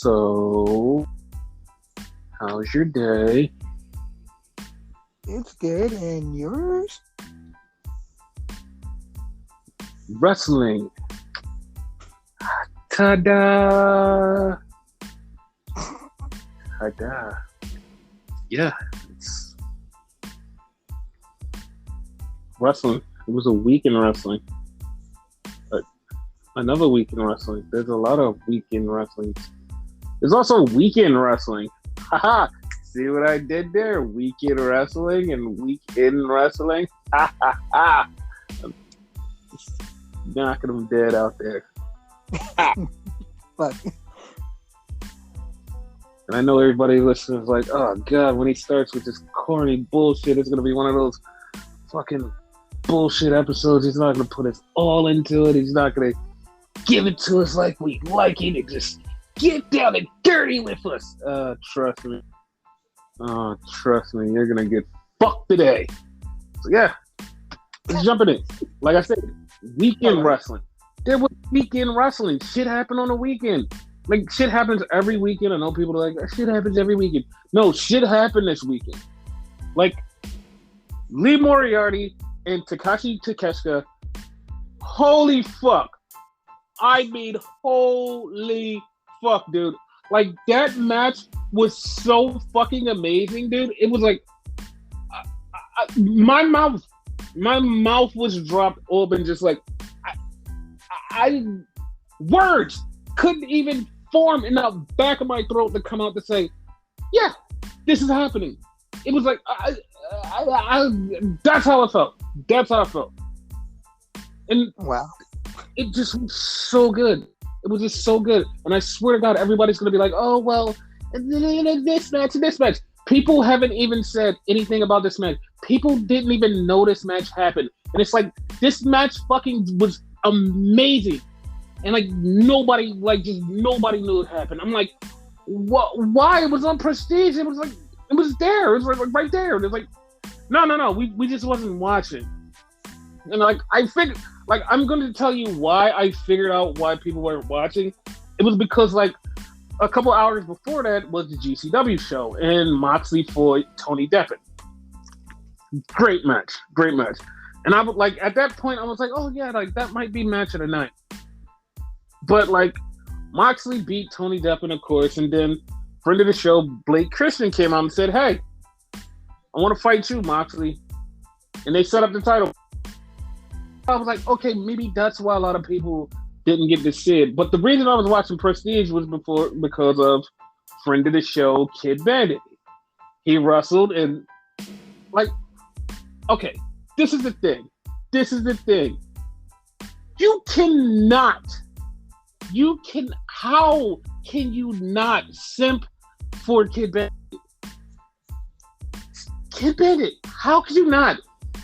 So, how's your day? It's good, and yours? Wrestling. Ta-da! Ta-da. Yeah, it's wrestling. It was a week in wrestling. Another week in wrestling. There's a lot of weekend wrestling. There's also weekend wrestling. Haha. See what I did there? Weekend wrestling and weekend wrestling. Ha ha ha. Knocking them dead out there. Fuck. And I know everybody listening is like, oh god, when he starts with this corny bullshit, it's gonna be one of those fucking bullshit episodes. He's not gonna put us all into it. He's not gonna give it to us like we like it and just get down and dirty with us. Trust me. Trust me, you're gonna get fucked today. So yeah, let's jump in. Like I said, weekend wrestling. There was weekend wrestling. Shit happened on the weekend. Like, shit happens every weekend. I know people are like, shit happens every weekend. No, shit happened this weekend. Like, Lee Moriarty and Takashi Takeshita. Holy fuck. I mean, holy fuck, dude. Like, that match was so fucking amazing, dude. It was like, my mouth was dropped open, just like, words couldn't even form in the back of my throat to come out to say, yeah, this is happening. It was like, that's how I felt. That's how I felt. And wow. It just was so good. It was just so good. And I swear to God, everybody's going to be like, oh, well, this match. People haven't even said anything about this match. People didn't even know this match happened. And it's like, this match fucking was amazing. And like, nobody knew it happened. I'm like, what? Why? It was on Prestige. It was like, it was there. It was like right there. It was like, no. We just wasn't watching. And like, I figured, like, I'm going to tell you why I figured out why people weren't watching. It was because, like, a couple hours before that was the GCW show, and Moxley fought Tony Deppen. Great match. And I was like, at that point, I was like, oh yeah, like, that might be match of the night. But like, Moxley beat Tony Deppen, of course, and then friend of the show, Blake Christian, came out and said, hey, I want to fight you, Moxley. And they set up the title. I was like, okay, maybe that's why a lot of people didn't get to see it. But the reason I was watching Prestige was because of friend of the show, Kid Bandit. He wrestled and, like, okay, this is the thing. How can you not simp for Kid Bandit? Kid Bandit, how could you not?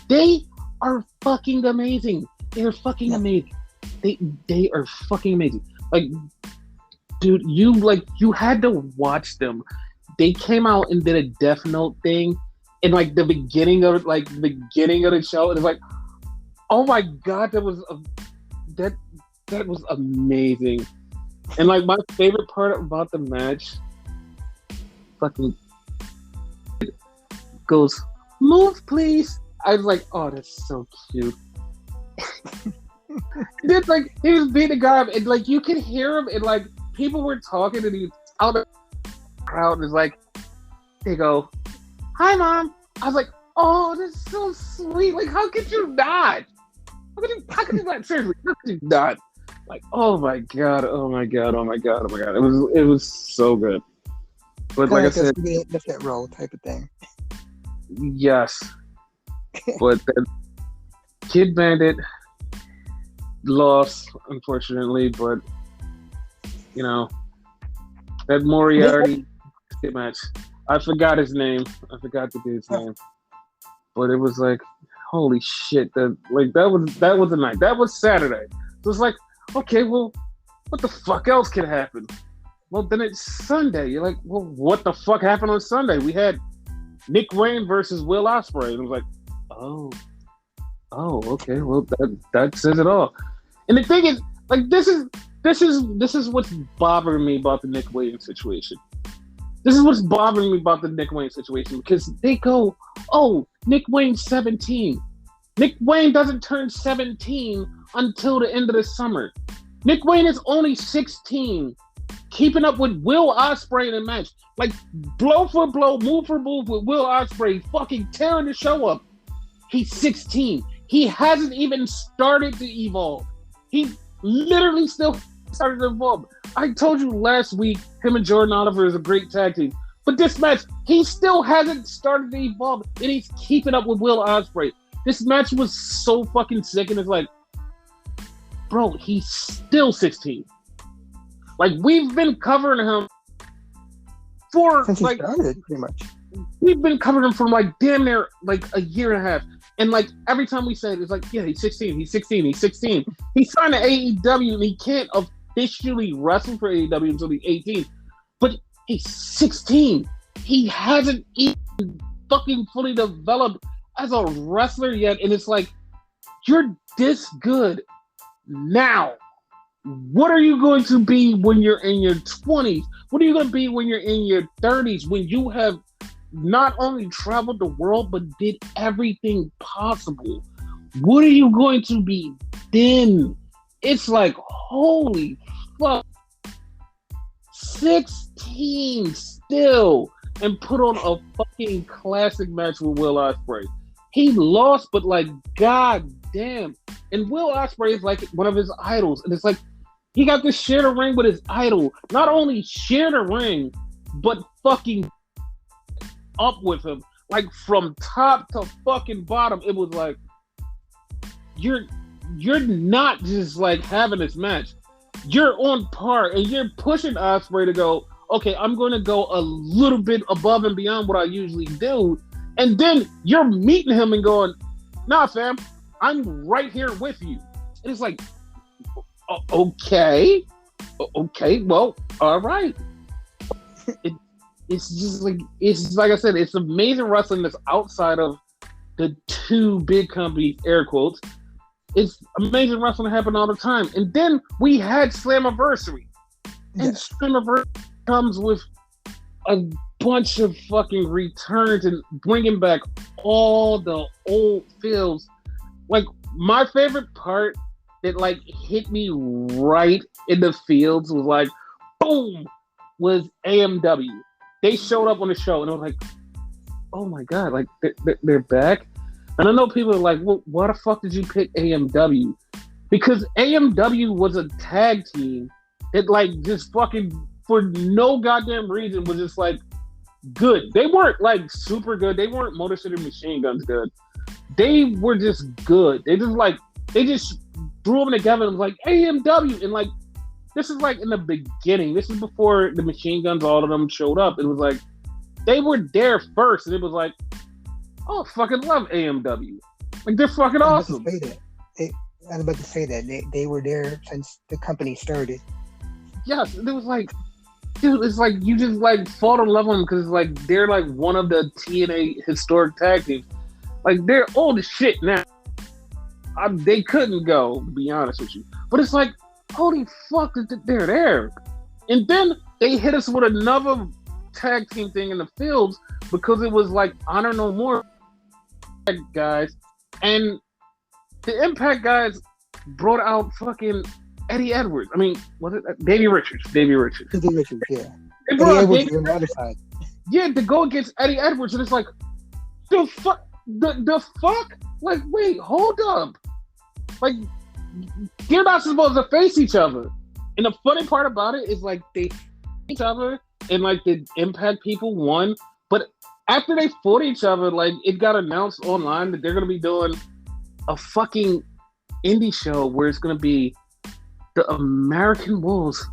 They are fucking amazing. They're fucking amazing. They are fucking amazing. Like, dude, you had to watch them. They came out and did a Death Note thing in like the beginning of the show. It was like, oh my god, that was amazing. And like, my favorite part about the match, fucking goes, move please. I was like, oh, that's so cute. Then like, he was beating the guy up, and like, you can hear him, and like, people were talking, and he's out of the crowd, and it's like, they go, hi mom. I was like, oh, that's so sweet. Like, how could you not? How could you not? Seriously, how could you not? Like, oh my god. It was so good. But like I said, that's that role type of thing. Yes. But that Kid Bandit lost, unfortunately, but you know, that Moriarty match, I forgot his name. I forgot the dude's name. But it was like, holy shit, that was a night. That was Saturday. So it's like, okay, well, what the fuck else could happen? Well, then it's Sunday. You're like, well, what the fuck happened on Sunday? We had Nick Wayne versus Will Ospreay. And it was like, oh, okay, well, that says it all. And the thing is, Like this is what's bothering me about the Nick Wayne situation. This is what's bothering me about the Nick Wayne situation because they go, oh, Nick Wayne's 17. Nick Wayne doesn't turn 17 until the end of the summer. Nick Wayne is only 16, keeping up with Will Ospreay in a match. Like, blow for blow, move for move with Will Ospreay, fucking tearing the show up. He's 16. He hasn't even started to evolve. He literally still started to evolve. I told you last week, him and Jordan Oliver is a great tag team. But this match, he still hasn't started to evolve, and he's keeping up with Will Ospreay. This match was so fucking sick, and it's like, bro, he's still 16. Like, we've been covering him for, since like, he started, pretty much. We've been covering him for, like, damn near, like, a year and a half. And, like, every time we say it, it's like, yeah, he's 16, he's 16, he's 16. He's signed to AEW, and he can't officially wrestle for AEW until he's 18. But he's 16. He hasn't even fucking fully developed as a wrestler yet. And it's like, you're this good now. What are you going to be when you're in your 20s? What are you going to be when you're in your 30s? When you have not only traveled the world, but did everything possible? What are you going to be then? It's like, holy fuck. 16 still, and put on a fucking classic match with Will Ospreay. He lost, but like, god damn. And Will Ospreay is like one of his idols. And it's like, he got to share the ring with his idol. Not only share the ring, but fucking up with him. Like, from top to fucking bottom. It was like, you're not just like having this match. You're on par, and you're pushing Ospreay to go, okay, I'm going to go a little bit above and beyond what I usually do. And then you're meeting him and going, nah, fam, I'm right here with you. And it's like, okay, well, all right. It's just like, it's like I said, it's amazing wrestling that's outside of the two big companies, air quotes. It's amazing wrestling that happen all the time. And then we had Slammiversary. And Slammiversary comes with a bunch of fucking returns and bringing back all the old feels. Like, my favorite part that like hit me right in the fields was like, boom, was AMW. They showed up on the show and it was like, oh my god, like they're back. And I know people are like, well, why the fuck did you pick AMW? Because AMW was a tag team that like just fucking, for no goddamn reason, was just like good. They weren't like super good. They weren't Motor City Machine Guns good. They were just good. They just threw them together and was like, AMW. And like, this is like in the beginning. This is before the Machine Guns, all of them showed up. It was like, they were there first. And it was like, oh, fucking love AMW. Like, they're fucking awesome. I was about to say that. They were there since the company started. Yes, it was like, dude, it's like you just like fall to love them because like they're like one of the TNA historic tag teams. Like, they're old as shit now. They couldn't go, to be honest with you. But it's like, holy fuck, they're there. And then they hit us with another tag team thing in the fields because it was like Honor No More guys. And the Impact guys brought out fucking Eddie Edwards. I mean, was it Davey Richards? Davey Richards, yeah. They brought out Davey on the other side. Yeah, to go against Eddie Edwards, and it's like, the fuck? The fuck? Like, wait, hold up. Like, they're not supposed to face each other. And the funny part about it is, like, they face each other, and, like, the Impact people won. But after they fought each other, like, it got announced online that they're going to be doing a fucking indie show where it's going to be the American Wolves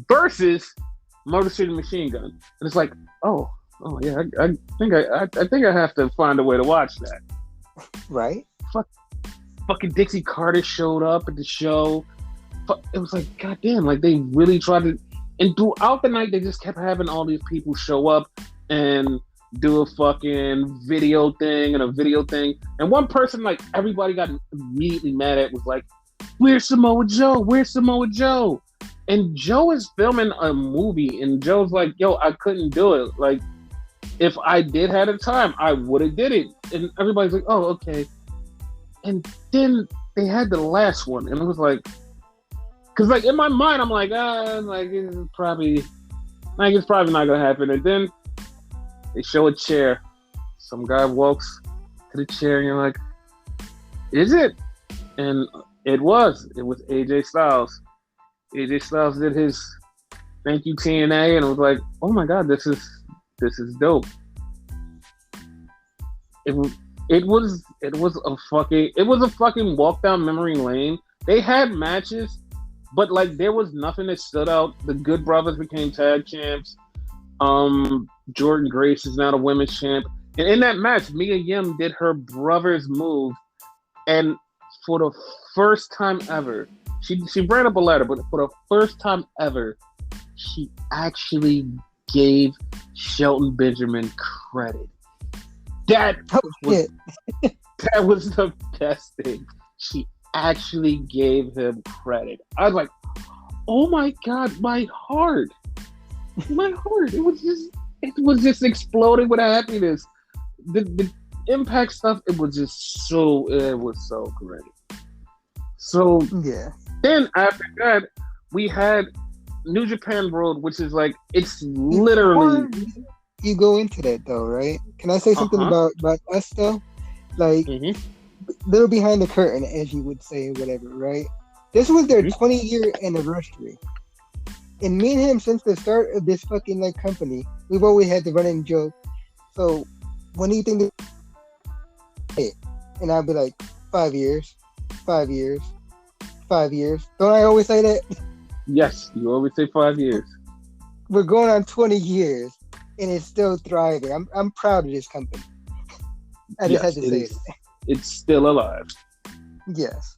versus Motor City Machine Gun. And it's like, oh yeah, I think I have to find a way to watch that. Right? Fucking Dixie Carter showed up at the show. It was like, goddamn, like they really tried to. And throughout the night, they just kept having all these people show up and do a fucking video thing and a video thing. And one person, like, everybody got immediately mad at was like, Where's Samoa Joe? Where's Samoa Joe? And Joe is filming a movie, and Joe's like, yo, I couldn't do it. Like, if I did have the time, I would have did it. And everybody's like, oh, okay. And then they had the last one, and it was like, because like in my mind, I'm like, it's probably not gonna happen. And then they show a chair. Some guy walks to the chair, and you're like, is it? And it was AJ Styles. AJ Styles did his thank you TNA, and it was like, oh my god, this is dope. It was a fucking walk down memory lane. They had matches, but like there was nothing that stood out. The Good Brothers became tag champs. Jordan Grace is now the women's champ. And in that match, Mia Yim did her brother's move, and for the first time ever, she ran up a ladder, but for the first time ever, she actually gave Shelton Benjamin credit. That was the best thing. She actually gave him credit. I was like, oh my god, my heart. It was just exploding with happiness. The Impact stuff, it was so great. So yeah. Then after that, we had New Japan World, which is like, it's literally. Before you go into that though, right? Can I say something about us though? Like, little behind the curtain, as you would say, whatever, right? This was their 20-year anniversary. And me and him, since the start of this fucking like company, we've always had the running joke. So when do you think and I'll be like, 5 years. 5 years. 5 years. Don't I always say that? Yes, you always say 5 years. We're going on 20 years, and it's still thriving. I'm proud of this company. I just had to say it. It's still alive. Yes.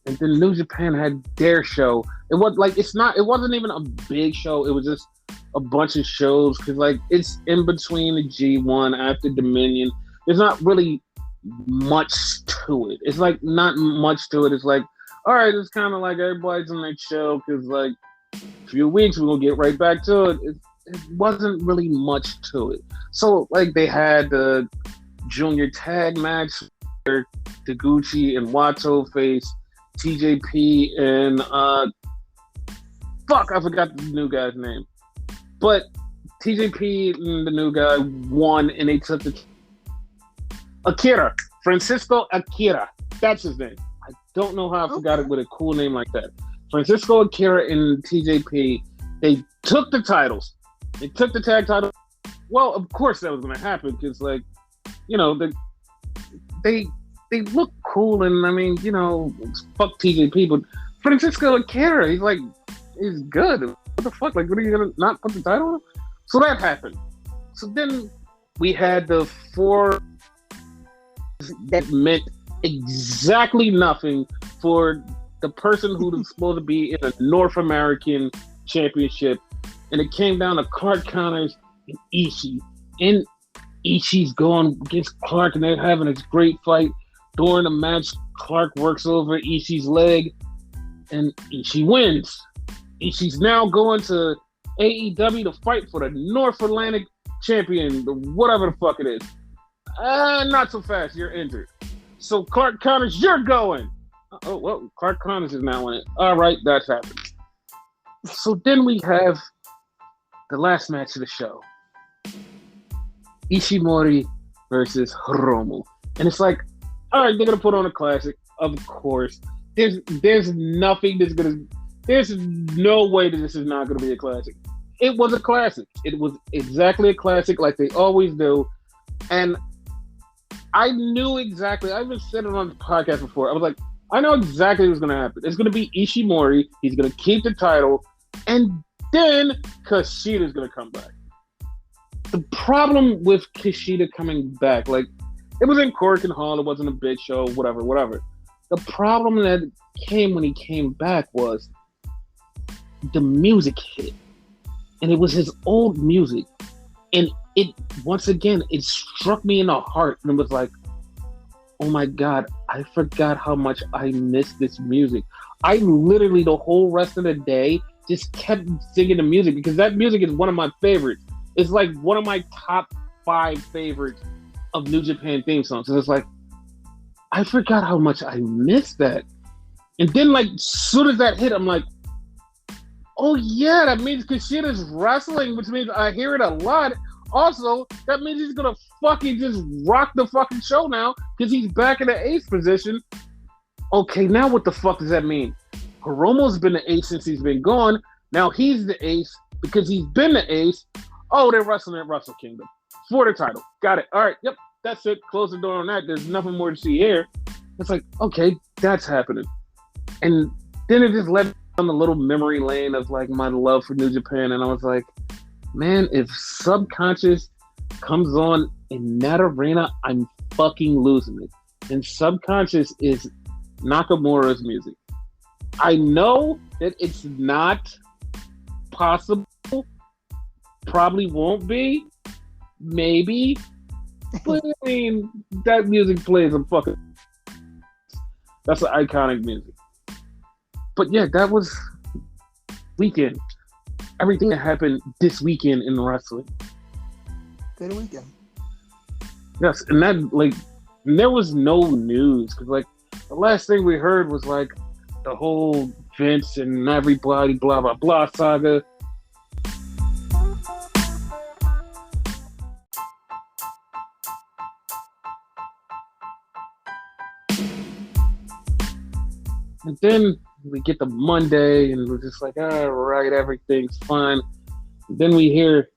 And then New Japan had their show. It wasn't even a big show. It was just a bunch of shows, because like it's in between the G1 after Dominion. There's not really much to it. It's like not much to it. It's like, all right, it's kind of like everybody's on that show, because like a few weeks we're gonna get right back to it. It wasn't really much to it. So like they had the junior tag match where Taguchi and Wato face TJP and I forgot the new guy's name. But TJP and the new guy won, and they took the Francisco Akira. That's his name. I don't know how I forgot it with a cool name like that. Francisco Akira and TJP, they took the titles. They took the tag title. Well, of course that was going to happen, because like, you know, they look cool, and I mean, you know, fuck TJP, but Francisco Akira, he's good. What the fuck? Like, what are you gonna not put the title on? So that happened. So then we had the 4 that meant exactly nothing for the person who was supposed to be in a North American championship, and it came down to Clark Connors and Ishii. And Ishii's going against Clark, and they're having this great fight. During the match, Clark works over Ishii's leg, and Ishii wins. Ishii's now going to AEW to fight for the North Atlantic champion, whatever the fuck it is. Not so fast, you're injured. So Clark Connors, you're going. Oh, well, Clark Connors is now in it. All right, that's happened. So then we have the last match of the show. Ishimori versus Hiromu. And it's like, all right, they're going to put on a classic. Of course. There's nothing that's going to... There's no way that this is not going to be a classic. It was a classic. It was exactly a classic, like they always do. And I knew exactly... I've been saying it on the podcast before. I was like, I know exactly what's going to happen. It's going to be Ishimori. He's going to keep the title. And then Kushida's going to come back. The problem with Kushida coming back, like, it was in Korakuen Hall. It wasn't a big show, whatever. The problem that came when he came back was the music hit. And it was his old music. And it, once again, it struck me in the heart. And it was like, oh my God, I forgot how much I missed this music. I literally, the whole rest of the day, just kept singing the music because that music is one of my favorites. It's like one of my top 5 favorites of New Japan theme songs. And it's like, I forgot how much I missed that. And then, like, as soon as that hit, I'm like, oh yeah, that means Kushina's wrestling, which means I hear it a lot. Also, that means he's gonna fucking just rock the fucking show now because he's back in the ace position. Okay, now what the fuck does that mean? Hiromu's been the ace since he's been gone. Now he's the ace because he's been the ace. Oh, they're wrestling at Wrestle Kingdom for the title. Got it. All right, yep, that's it. Close the door on that. There's nothing more to see here. It's like, okay, that's happening. And then it just led me on the little memory lane of like my love for New Japan. And I was like, man, if Subconscious comes on in that arena, I'm fucking losing it. And Subconscious is Nakamura's music. I know that it's not possible, probably won't be, maybe, but I mean, that music plays a fucking, that's an iconic music. But yeah, that was weekend. Everything that happened this weekend in wrestling. Good weekend. Yes, and that, like, there was no news because, like, the last thing we heard was like the whole Vince and everybody blah blah blah saga. And then we get to Monday and we're just like, all right, everything's fine. And then we hear,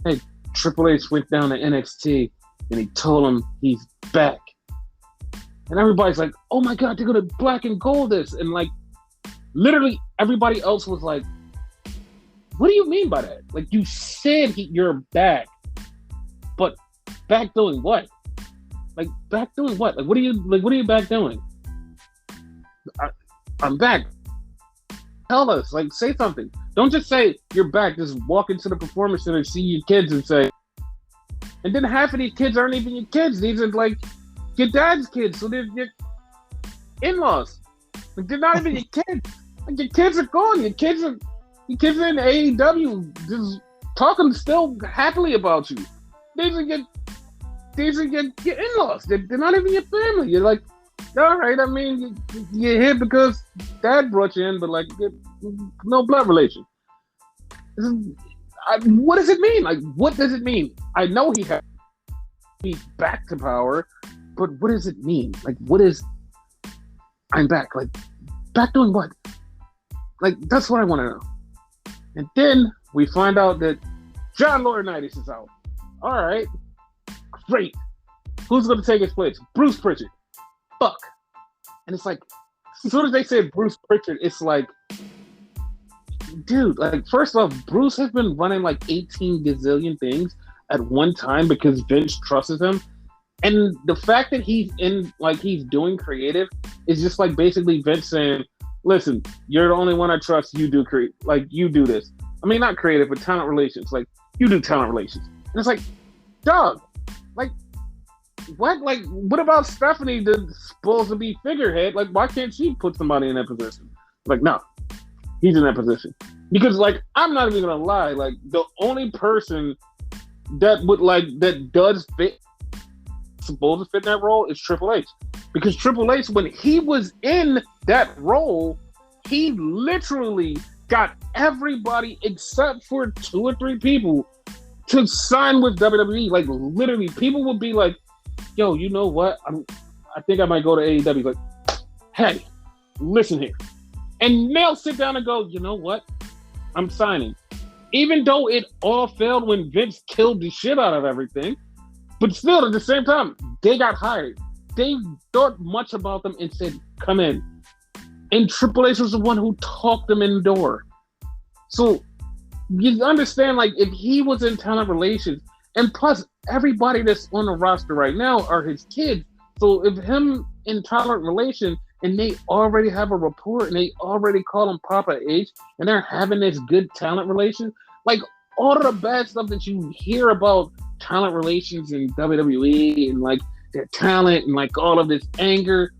hey, Triple H went down to NXT and he told him he's back. And everybody's like, oh my God, they're going to black and gold this. And like, literally everybody else was like, what do you mean by that? Like, you said you're back, but back doing what? Like, back doing what? Like, what are you back doing? I'm back. Tell us, like, say something. Don't just say you're back. Just walk into the performance center and see your kids and say, and then half of these kids aren't even your kids. These are like your dad's kids. So they're your in-laws. Like, they're not even your kids. Like, your kids are gone. Your kids are in AEW just talking still happily about you. These are your in-laws. They're not even your family. You're like, all right, I mean, you're here because dad brought you in, but like, no blood relation. What does it mean? Like, what does it mean? I know he's back to power, but what does it mean? Like, what is, I'm back? Like, back doing what? Like, that's what I want to know. And then we find out that John Laurinaitis is out. All right, great. Who's going to take his place? Bruce Pritchard. Fuck. And it's like, as soon as they said Bruce Pritchard, it's like, dude, like, first off, Bruce has been running like 18 gazillion things at one time because Vince trusts him. And the fact that he's doing creative is just like basically Vince saying, listen, you're the only one I trust, you do you do this. I mean, not creative, but talent relations. Like, you do talent relations. And it's like, dog, like, what? Like, what about Stephanie that's supposed to be figurehead? Like, why can't she put somebody in that position? Like, no, he's in that position. Because, like, I'm not even gonna lie, like, the only person that does fit, supposed to fit in that role is Triple H. Because Triple H, when he was in that role, he literally got everybody except for 2 or 3 people to sign with WWE. Like, literally, people would be like, yo, you know what? I think I might go to AEW. Like, hey, listen here. And they'll sit down and go, you know what? I'm signing. Even though it all failed when Vince killed the shit out of everything, but still, at the same time, they got hired. They thought much about them and said, come in. And Triple H was the one who talked them in the door. So you understand, like, if he was in talent relations, and plus, everybody that's on the roster right now are his kids. So if him in talent relation and they already have a rapport and they already call him Papa H and they're having this good talent relation, like, all of the bad stuff that you hear about talent relations in WWE and like their talent and like all of this anger,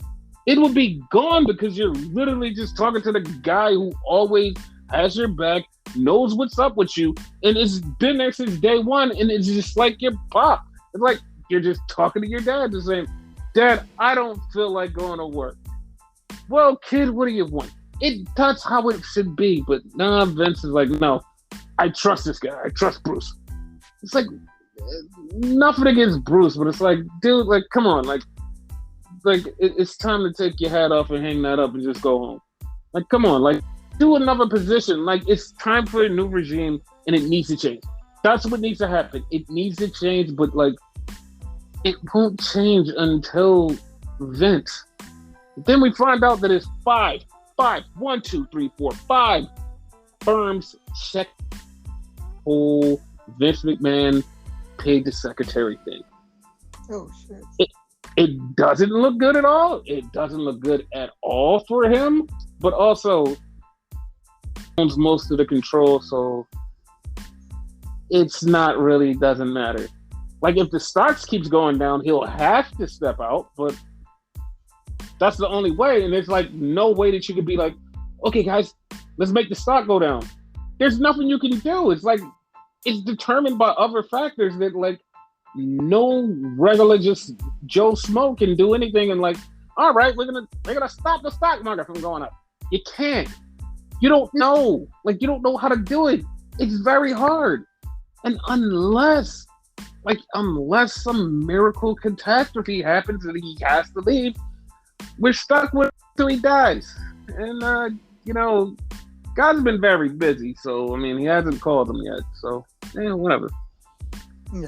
it would be gone because you're literally just talking to the guy who always has your back, knows what's up with you, and it's been there since day one. And it's just like your pop. It's like you're just talking to your dad, just saying, "Dad, I don't feel like going to work." Well, kid, what do you want? That's how it should be. But nah, Vince is like, no, I trust this guy. I trust Bruce. It's like, nothing against Bruce, but it's like, dude, like, come on, like it's time to take your hat off and hang that up and just go home. Like, come on, like, do another position. Like, it's time for a new regime, and it needs to change. That's what needs to happen. It needs to change, but like, it won't change until Vince. Then we find out that it's five, 1, 2, 3, 4, 5 firms check whole Vince McMahon paid the secretary thing. Oh shit! It doesn't look good at all. It doesn't look good at all for him. But also owns most of the control, so it's not really doesn't matter. Like if the stocks keeps going down, he'll have to step out, but that's the only way. And there's like no way that you could be like, okay, guys, let's make the stock go down. There's nothing you can do. It's like it's determined by other factors that like no regular just Joe Smo can do anything and like, all right, we're gonna stop the stock market from going up. You can't. You don't know. Like you don't know how to do it. It's very hard. And unless some miracle catastrophe happens and he has to leave, we're stuck with him till he dies. And God's been very busy, so I mean he hasn't called him yet. So whatever. Yeah.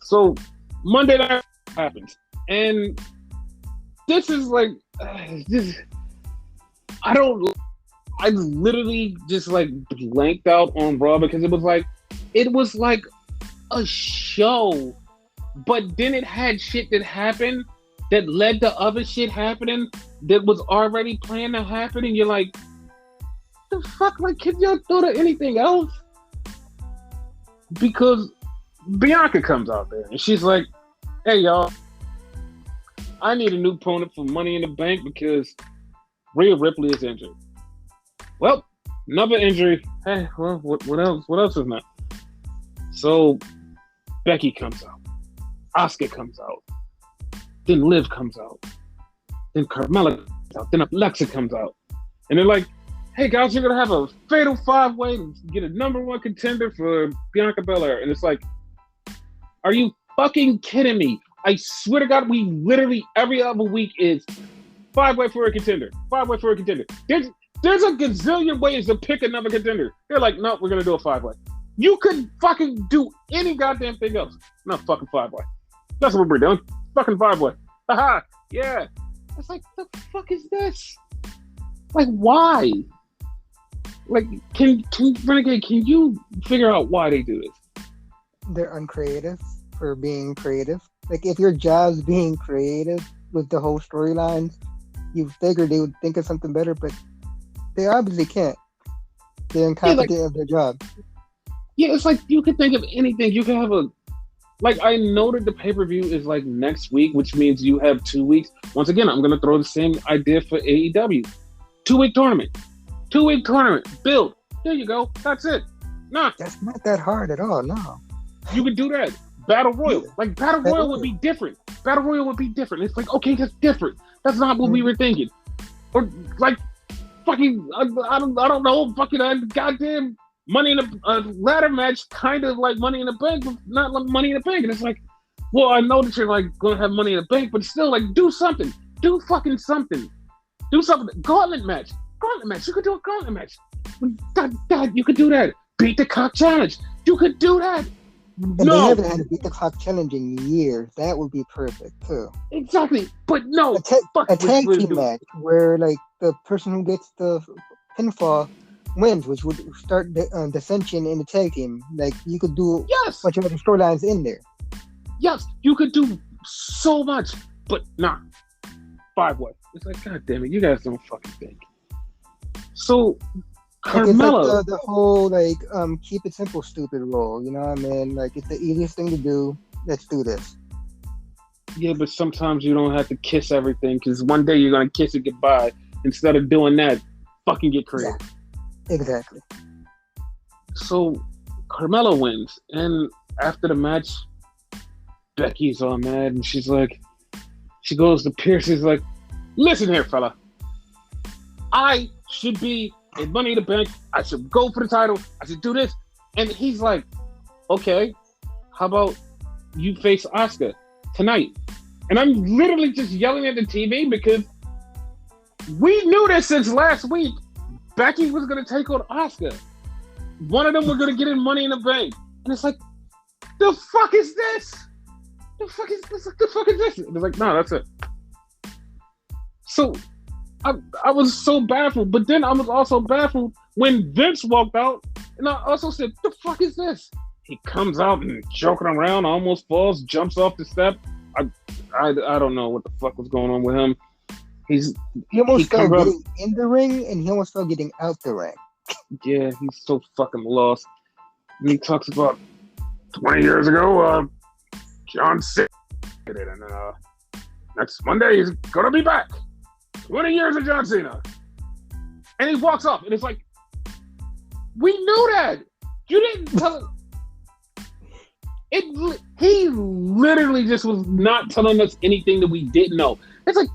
So Monday night happens, and this is like I literally just like blanked out on Raw because it was like a show, but then it had shit that happened that led to other shit happening that was already planned to happen, and you're like, the fuck, like, can y'all do to anything else? Because Bianca comes out there and she's like, hey y'all, I need a new opponent for Money in the Bank because Rhea Ripley is injured. Well, another injury. Hey, well, what else? What else is not? So Becky comes out, Asuka comes out, then Liv comes out, then Carmella comes out, then Alexa comes out, and they're like, hey guys, you're gonna have a fatal 5-way to get a number one contender for Bianca Belair. And it's like, are you fucking kidding me? I swear to God, we literally every other week is 5-way for a contender. 5-way for a contender. There's a gazillion ways to pick another contender. They're like, no, we're gonna do a 5-way. You could fucking do any goddamn thing else. Not fucking 5-way. That's what we're doing. Fucking 5-way. Haha, yeah. It's like, the fuck is this? Like, why? Like, can Renegade, can you figure out why they do this? They're uncreative for being creative. Like, if your job's being creative with the whole storyline, you figure they would think of something better, but they obviously can't. They're incompetent of their job. Yeah, it's like you could think of anything. You could have I know that the pay-per-view is like next week, which means you have 2 weeks. Once again, I'm going to throw the same idea for AEW. 2-week tournament. 2-week tournament. Build. There you go. That's it. Nah. That's not that hard at all, no. You could do that. Battle Royal. Like, Battle Royal would be different. Battle Royal would be different. It's like, okay, that's different. That's not what we were thinking. Or, like, fucking, I don't know, fucking goddamn Money in a ladder match, kind of like Money in the Bank, but not like Money in the Bank. And it's like, well, I know that you're, like, going to have Money in the Bank, but still, like, do something. Do fucking something. Do something. Gauntlet match. You could do a gauntlet match. God, you could do that. Beat the Cock Challenge. You could do that. And no. They haven't had a Beat the Cock Challenge in years. That would be perfect, too. Exactly. But no. A tag team match where, like, the person who gets the pinfall wins, which would start the dissension in the tag team. Like, you could do a bunch of other storylines in there. Yes, you could do so much. But nah. 5-way. It's like, God damn it, you guys don't fucking think. So, Carmella. It's like the whole, like, keep it simple, stupid role. You know what I mean? Like, it's the easiest thing to do. Let's do this. Yeah, but sometimes you don't have to kiss everything because one day you're gonna kiss it goodbye. Instead of doing that, fucking get creative. Yeah, exactly. So Carmelo wins, and after the match, Becky's all mad, and she goes to Pierce, she's like, listen here, fella. I should be in Money in the Bank. I should go for the title. I should do this. And he's like, okay, how about you face Asuka tonight? And I'm literally just yelling at the TV because we knew this since last week. Becky was going to take on Asuka. One of them were going to get in Money in the Bank. And it's like, the fuck is this? The fuck is this? The fuck is this? And it's like, no, that's it. So I was so baffled, but then I was also baffled when Vince walked out, and I also said, "The fuck is this?" He comes out and joking around, almost falls, jumps off the step. I don't know what the fuck was going on with him. He almost fell getting in the ring, and he almost fell getting out the ring. Yeah, he's so fucking lost. And he talks about 20 years ago, John Cena did it, and next Monday he's gonna be back. 20 years of John Cena. And he walks off, and it's like, we knew that. You didn't tell it. He literally just was not telling us anything that we didn't know. It's like,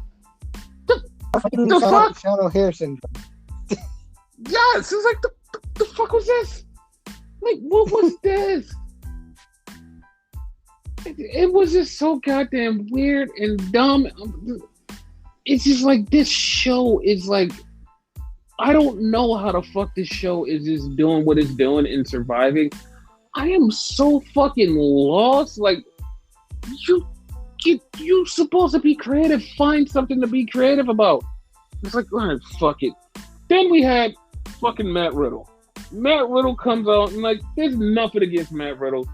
the fuck? Shadow Harrison. Yes, it's like, the fuck was this? Like, what was this? It was just so goddamn weird and dumb. It's just like, this show is like, I don't know how the fuck this show is just doing what it's doing and surviving. I am so fucking lost. Like, you supposed to be creative. Find something to be creative about. It's like, all right, fuck it. Then we had fucking Matt Riddle. Matt Riddle comes out and like, there's nothing against Matt Riddle,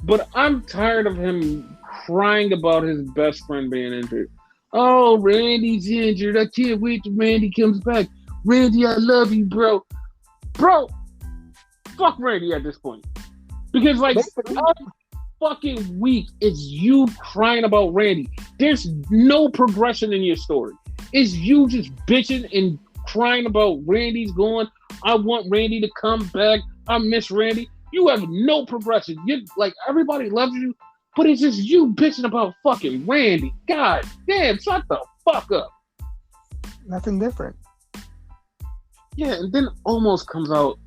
but I'm tired of him crying about his best friend being injured. Oh, Randy's injured. I can't wait till Randy comes back. Randy, I love you, bro. Bro, fuck Randy at this point. Because, like, every fucking week it's you crying about Randy. There's no progression in your story. It's you just bitching and crying about Randy's gone. I want Randy to come back. I miss Randy. You have no progression. You like, everybody loves you. But it's just you bitching about fucking Randy. God damn, shut the fuck up. Nothing different. Yeah, and then Almost comes out,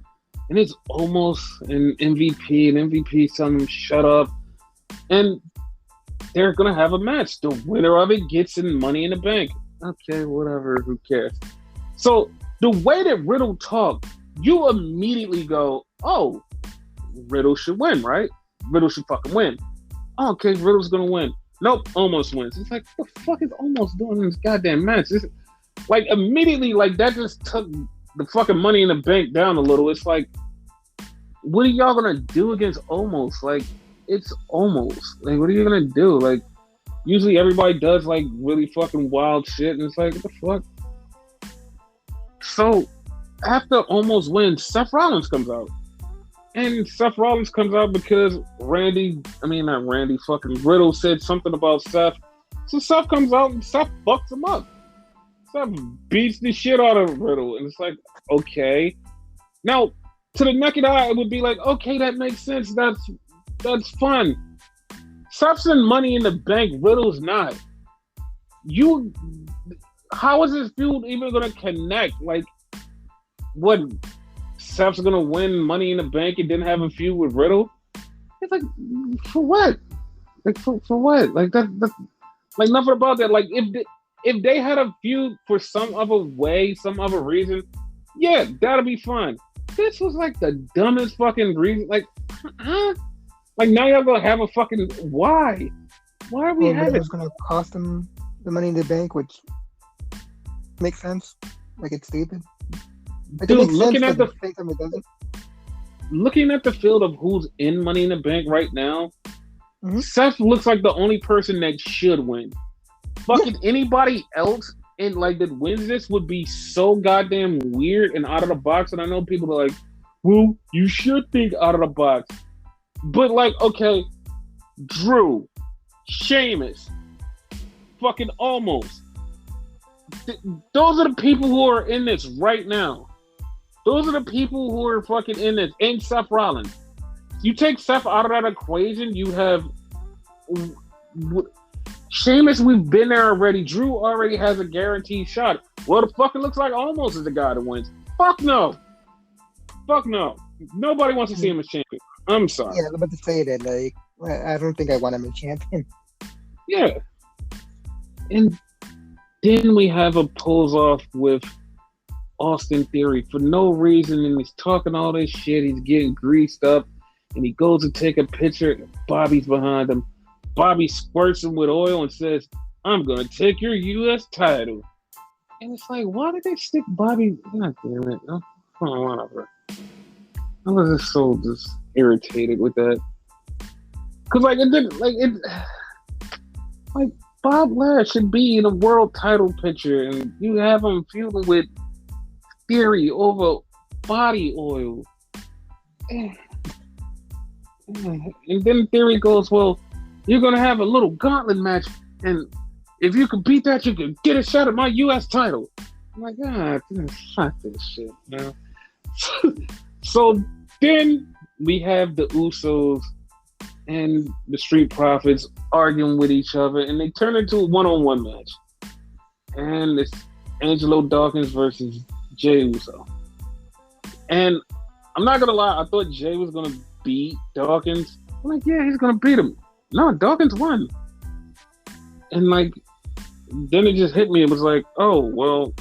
and it's Almost an MVP, and MVP telling him shut up. And they're going to have a match. The winner of it gets in Money in the Bank. Okay, whatever, who cares? So the way that Riddle talked, you immediately go, oh, Riddle should win, right? Riddle should fucking win. Oh, okay, Riddle's gonna win. Nope, Almost wins. It's like, what the fuck is Almost doing in this goddamn match? It's like, immediately, like, that just took the fucking Money in the Bank down a little. It's like, what are y'all gonna do against Almost? Like, it's Almost. Like, what are you gonna do? Like, usually everybody does, like, really fucking wild shit, and it's like, what the fuck? So, after Almost wins, Seth Rollins comes out. And Seth Rollins comes out because fucking Riddle said something about Seth. So Seth comes out and Seth fucks him up. Seth beats the shit out of Riddle. And it's like, okay. Now, to the naked eye, it would be like, okay, that makes sense. That's fun. Seth's in Money in the Bank. Riddle's not. How is this feud even going to connect? Like, what? Seth's gonna win Money in the Bank and didn't have a feud with Riddle? It's like, for what? Like, for what? Like, that like, nothing about that. Like, if they had a feud for some other way, some other reason, yeah, that'll be fine. This was like the dumbest fucking reason. Like, huh? Like, now y'all gonna have a fucking, why? Why are we having? It's gonna cost them the Money in the Bank, which makes sense. Like, it's stupid. Dude, looking at the field of who's in Money in the Bank right now, Seth looks like the only person that should win. Fucking anybody else and like that wins this would be so goddamn weird and out of the box. And I know people are like, well, you should think out of the box. But like, okay, Drew, Sheamus, fucking almost. Those are the people who are in this right now. Those are the people who are fucking in this. And Seth Rollins. You take Seth out of that equation, you have Sheamus. We've been there already. Drew already has a guaranteed shot. Well, the fucking looks like almost is the guy that wins. Fuck no. Fuck no. Nobody wants to see him as champion. I'm sorry. Yeah, I'm about to say that. Like, I don't think I want him as champion. Yeah. And then we have a pulls off with Austin Theory for no reason, and he's talking all this shit. He's getting greased up, and he goes to take a picture, and Bobby's behind him. Bobby squirts him with oil and says, "I'm gonna take your U.S. title." And it's like, why did they stick Bobby? God damn it! Oh, whatever. I was just so irritated with that, cause like it didn't like Bob Lash should be in a world title picture, and you have him feuding with Theory over body oil. And then Theory goes, "Well, you're going to have a little gauntlet match, and if you can beat that, you can get a shot at my U.S. title." I'm like, fuck this shit, man. So then we have the Usos and the Street Profits arguing with each other, and they turn into a one-on-one match. And it's Angelo Dawkins versus Jey Uso. And I'm not gonna lie, I thought Jey was gonna beat Dawkins. I'm like, yeah, he's gonna beat him. No, Dawkins won. And like, then it just hit me. It was like, oh, well,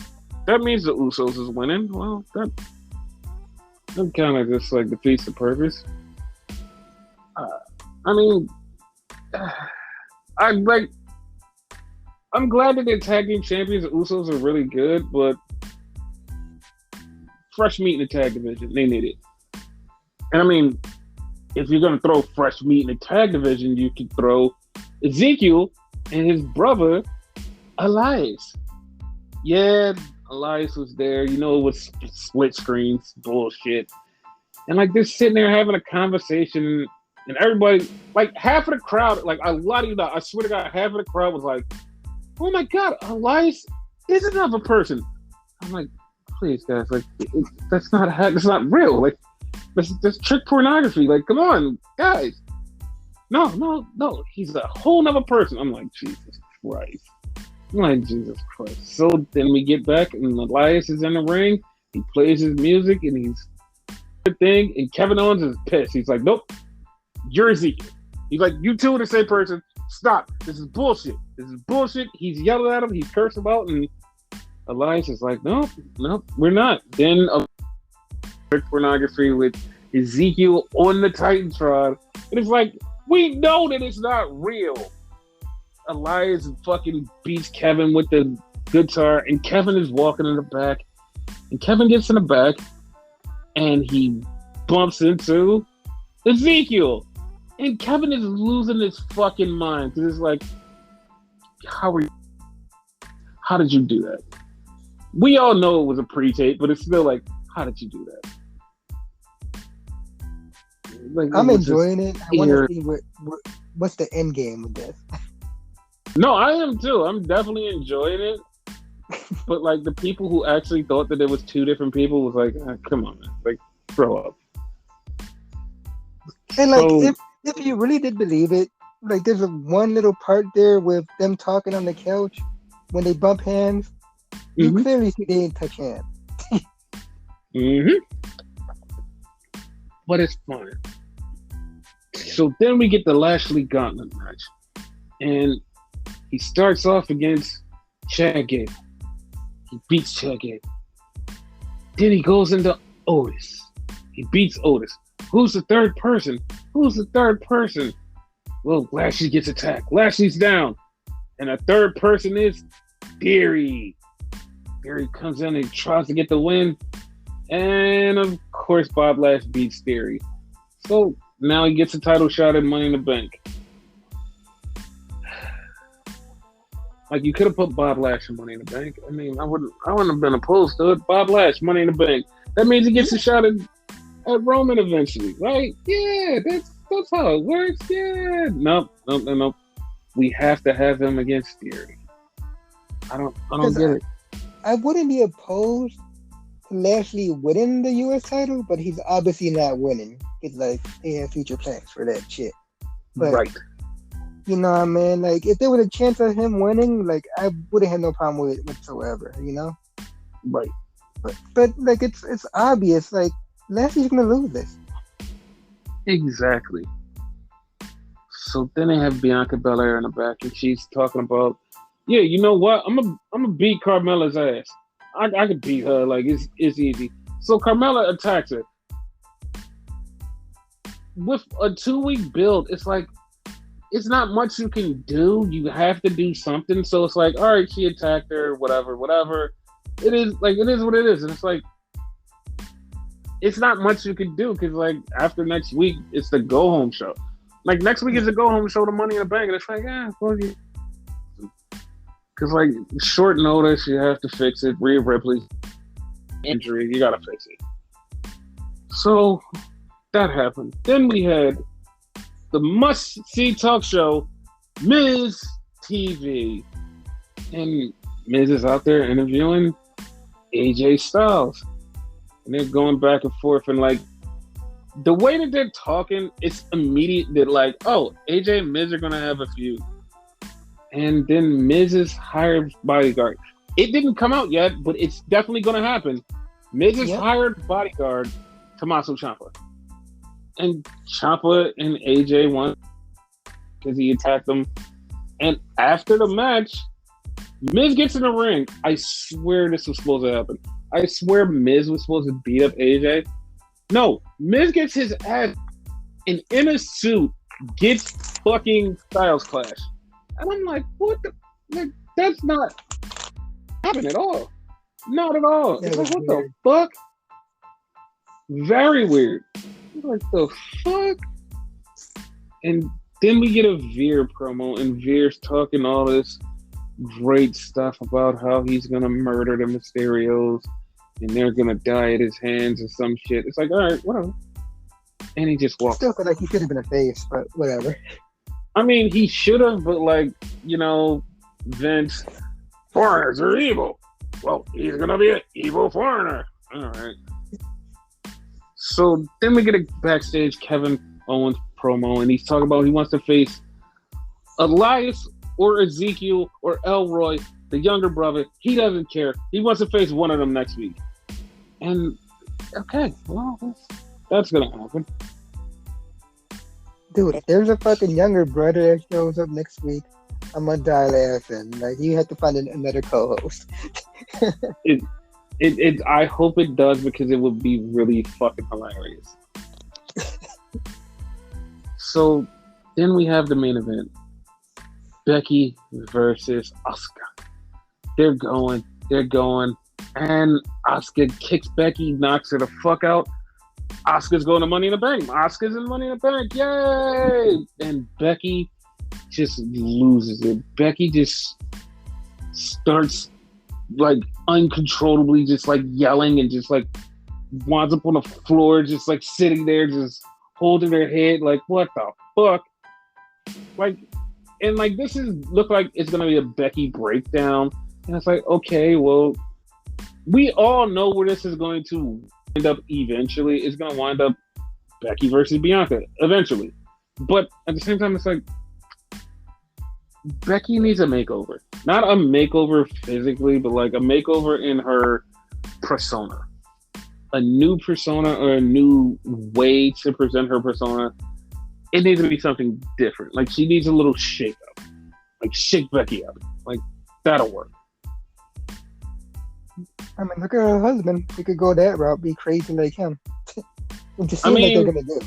that means the Usos is winning. Well, that kind of just like defeats the purpose. I mean, I'm glad that they're tag team champions. The Usos are really good, but fresh meat in the tag division, they need it. And I mean, if you're gonna throw fresh meat in the tag division, you could throw Ezekiel and his brother Elias. Yeah, Elias was there. You know, it was split screens bullshit. And like they're sitting there having a conversation, and everybody, like half of the crowd, like a lot of you know, I swear to God, half of the crowd was like, "Oh my God, Elias is another person." I'm like, please, guys, like that's not real. Like that's trick pornography. Like, come on, guys. No, he's a whole nother person. I'm like, Jesus Christ. So then we get back, and Elias is in the ring. He plays his music, and he's thing. And Kevin Owens is pissed. He's like, "Nope, you're Ezekiel." He's like, "You two are the same person. Stop. This is bullshit. He's yelling at him. He's cursing about, and Elias is like, "Nope, we're not." Then pornography with Ezekiel on the Titantron, and it's like, we know that it's not real. Elias fucking beats Kevin with the guitar, and Kevin is walking in the back, and Kevin gets in the back, and he bumps into Ezekiel, and Kevin is losing his fucking mind because it's like, how did you do that? We all know it was a pre-tape, but it's still like, how did you do that? Like, I'm enjoying it. I want to see what's the end game with this. No, I am too. I'm definitely enjoying it. But like the people who actually thought that there was two different people was like, come on, man. Like, grow up. And like, if you really did believe it, like there's one little part there with them talking on the couch when they bump hands. You clearly see they didn't touch hands. But it's fine. So then we get the Lashley Gauntlet match. And he starts off against Chad Gable. He beats Chad Gable. Then he goes into Otis. He beats Otis. Who's the third person? Well, Lashley gets attacked. Lashley's down. And the third person is Theory. Theory comes in and tries to get the win. And of course, Bob Lash beats Theory. So now he gets a title shot at Money in the Bank. Like, you could have put Bob Lash in Money in the Bank. I mean, I wouldn't have been opposed to it. Bob Lash, Money in the Bank. That means he gets a shot at Roman eventually, right? Yeah, that's how it works. Yeah. Nope. We have to have him against Theory. I don't get it. I wouldn't be opposed to Lashley winning the U.S. title, but he's obviously not winning. It's like they have future plans for that shit. But, right. You know what I mean? Like, if there was a chance of him winning, like, I wouldn't have no problem with it whatsoever, you know? Right. But like, it's obvious, like, Lashley's gonna lose this. Exactly. So then they have Bianca Belair in the back, and she's talking about, yeah, you know what? I'm gonna beat Carmella's ass. I could beat her. Like, it's easy. So Carmella attacks her. With a 2-week build, it's like, it's not much you can do. You have to do something. So it's like, all right, she attacked her, whatever. It is what it is. And it's like, it's not much you can do because, like, after next week, it's the go home show. Like, next week is the go home show, the Money in the Bank. And it's like, fuck you. Because, like, short notice, you have to fix it. Rhea Ripley's injury, you got to fix it. So that happened. Then we had the must-see talk show, Miz TV. And Miz is out there interviewing AJ Styles. And they're going back and forth. And, like, the way that they're talking, it's immediate that, like, oh, AJ and Miz are going to have a feud. And then Miz's hired bodyguard. It didn't come out yet, but it's definitely going to happen. Miz's hired bodyguard, Tommaso Ciampa. And Ciampa and AJ won because he attacked them. And after the match, Miz gets in the ring. I swear this was supposed to happen. I swear Miz was supposed to beat up AJ. No, Miz gets his ass and in a suit gets fucking Styles Clash. And I'm like, what the? Like, that's not happening at all. Not at all. It's like, what the fuck? Very weird. Like, the fuck? And then we get a Veer promo, and Veer's talking all this great stuff about how he's gonna murder the Mysterios, and they're gonna die at his hands or some shit. It's like, all right, whatever. And he just walks. Still feel like he could have been a face, but whatever. I mean, he should have, but, like, you know, Vince, foreigners are evil. Well, he's gonna be an evil foreigner. All right. So then we get a backstage Kevin Owens promo, and he's talking about he wants to face Elias or Ezekiel or Elroy, the younger brother. He doesn't care. He wants to face one of them next week. And, okay, well, that's going to happen. Dude, if there's a fucking younger brother that shows up next week, I'm gonna die laughing. Like, you have to find another co-host. I hope it does, because it would be really fucking hilarious. So then we have the main event. Becky versus Asuka. They're going, and Asuka kicks Becky, knocks her the fuck out. Asuka's going to Money in the Bank. Asuka's in Money in the Bank. Yay! And Becky just loses it. Becky just starts, like, uncontrollably just, like, yelling, and just, like, winds up on the floor, just, like, sitting there, just holding her head, like, what the fuck? Like, and, like, this look like it's gonna be a Becky breakdown. And it's like, okay, well, we all know where this is going to wind up eventually. It's going to wind up Becky versus Bianca eventually. But at the same time, it's like, Becky needs a makeover. Not a makeover physically, but, like, a makeover in her persona. A new persona, or a new way to present her persona. It needs to be something different. Like, she needs a little shake up. Like, shake Becky up. Like, that'll work. I mean, look at her husband. He could go that route, be crazy like him. It just seems like they're gonna do.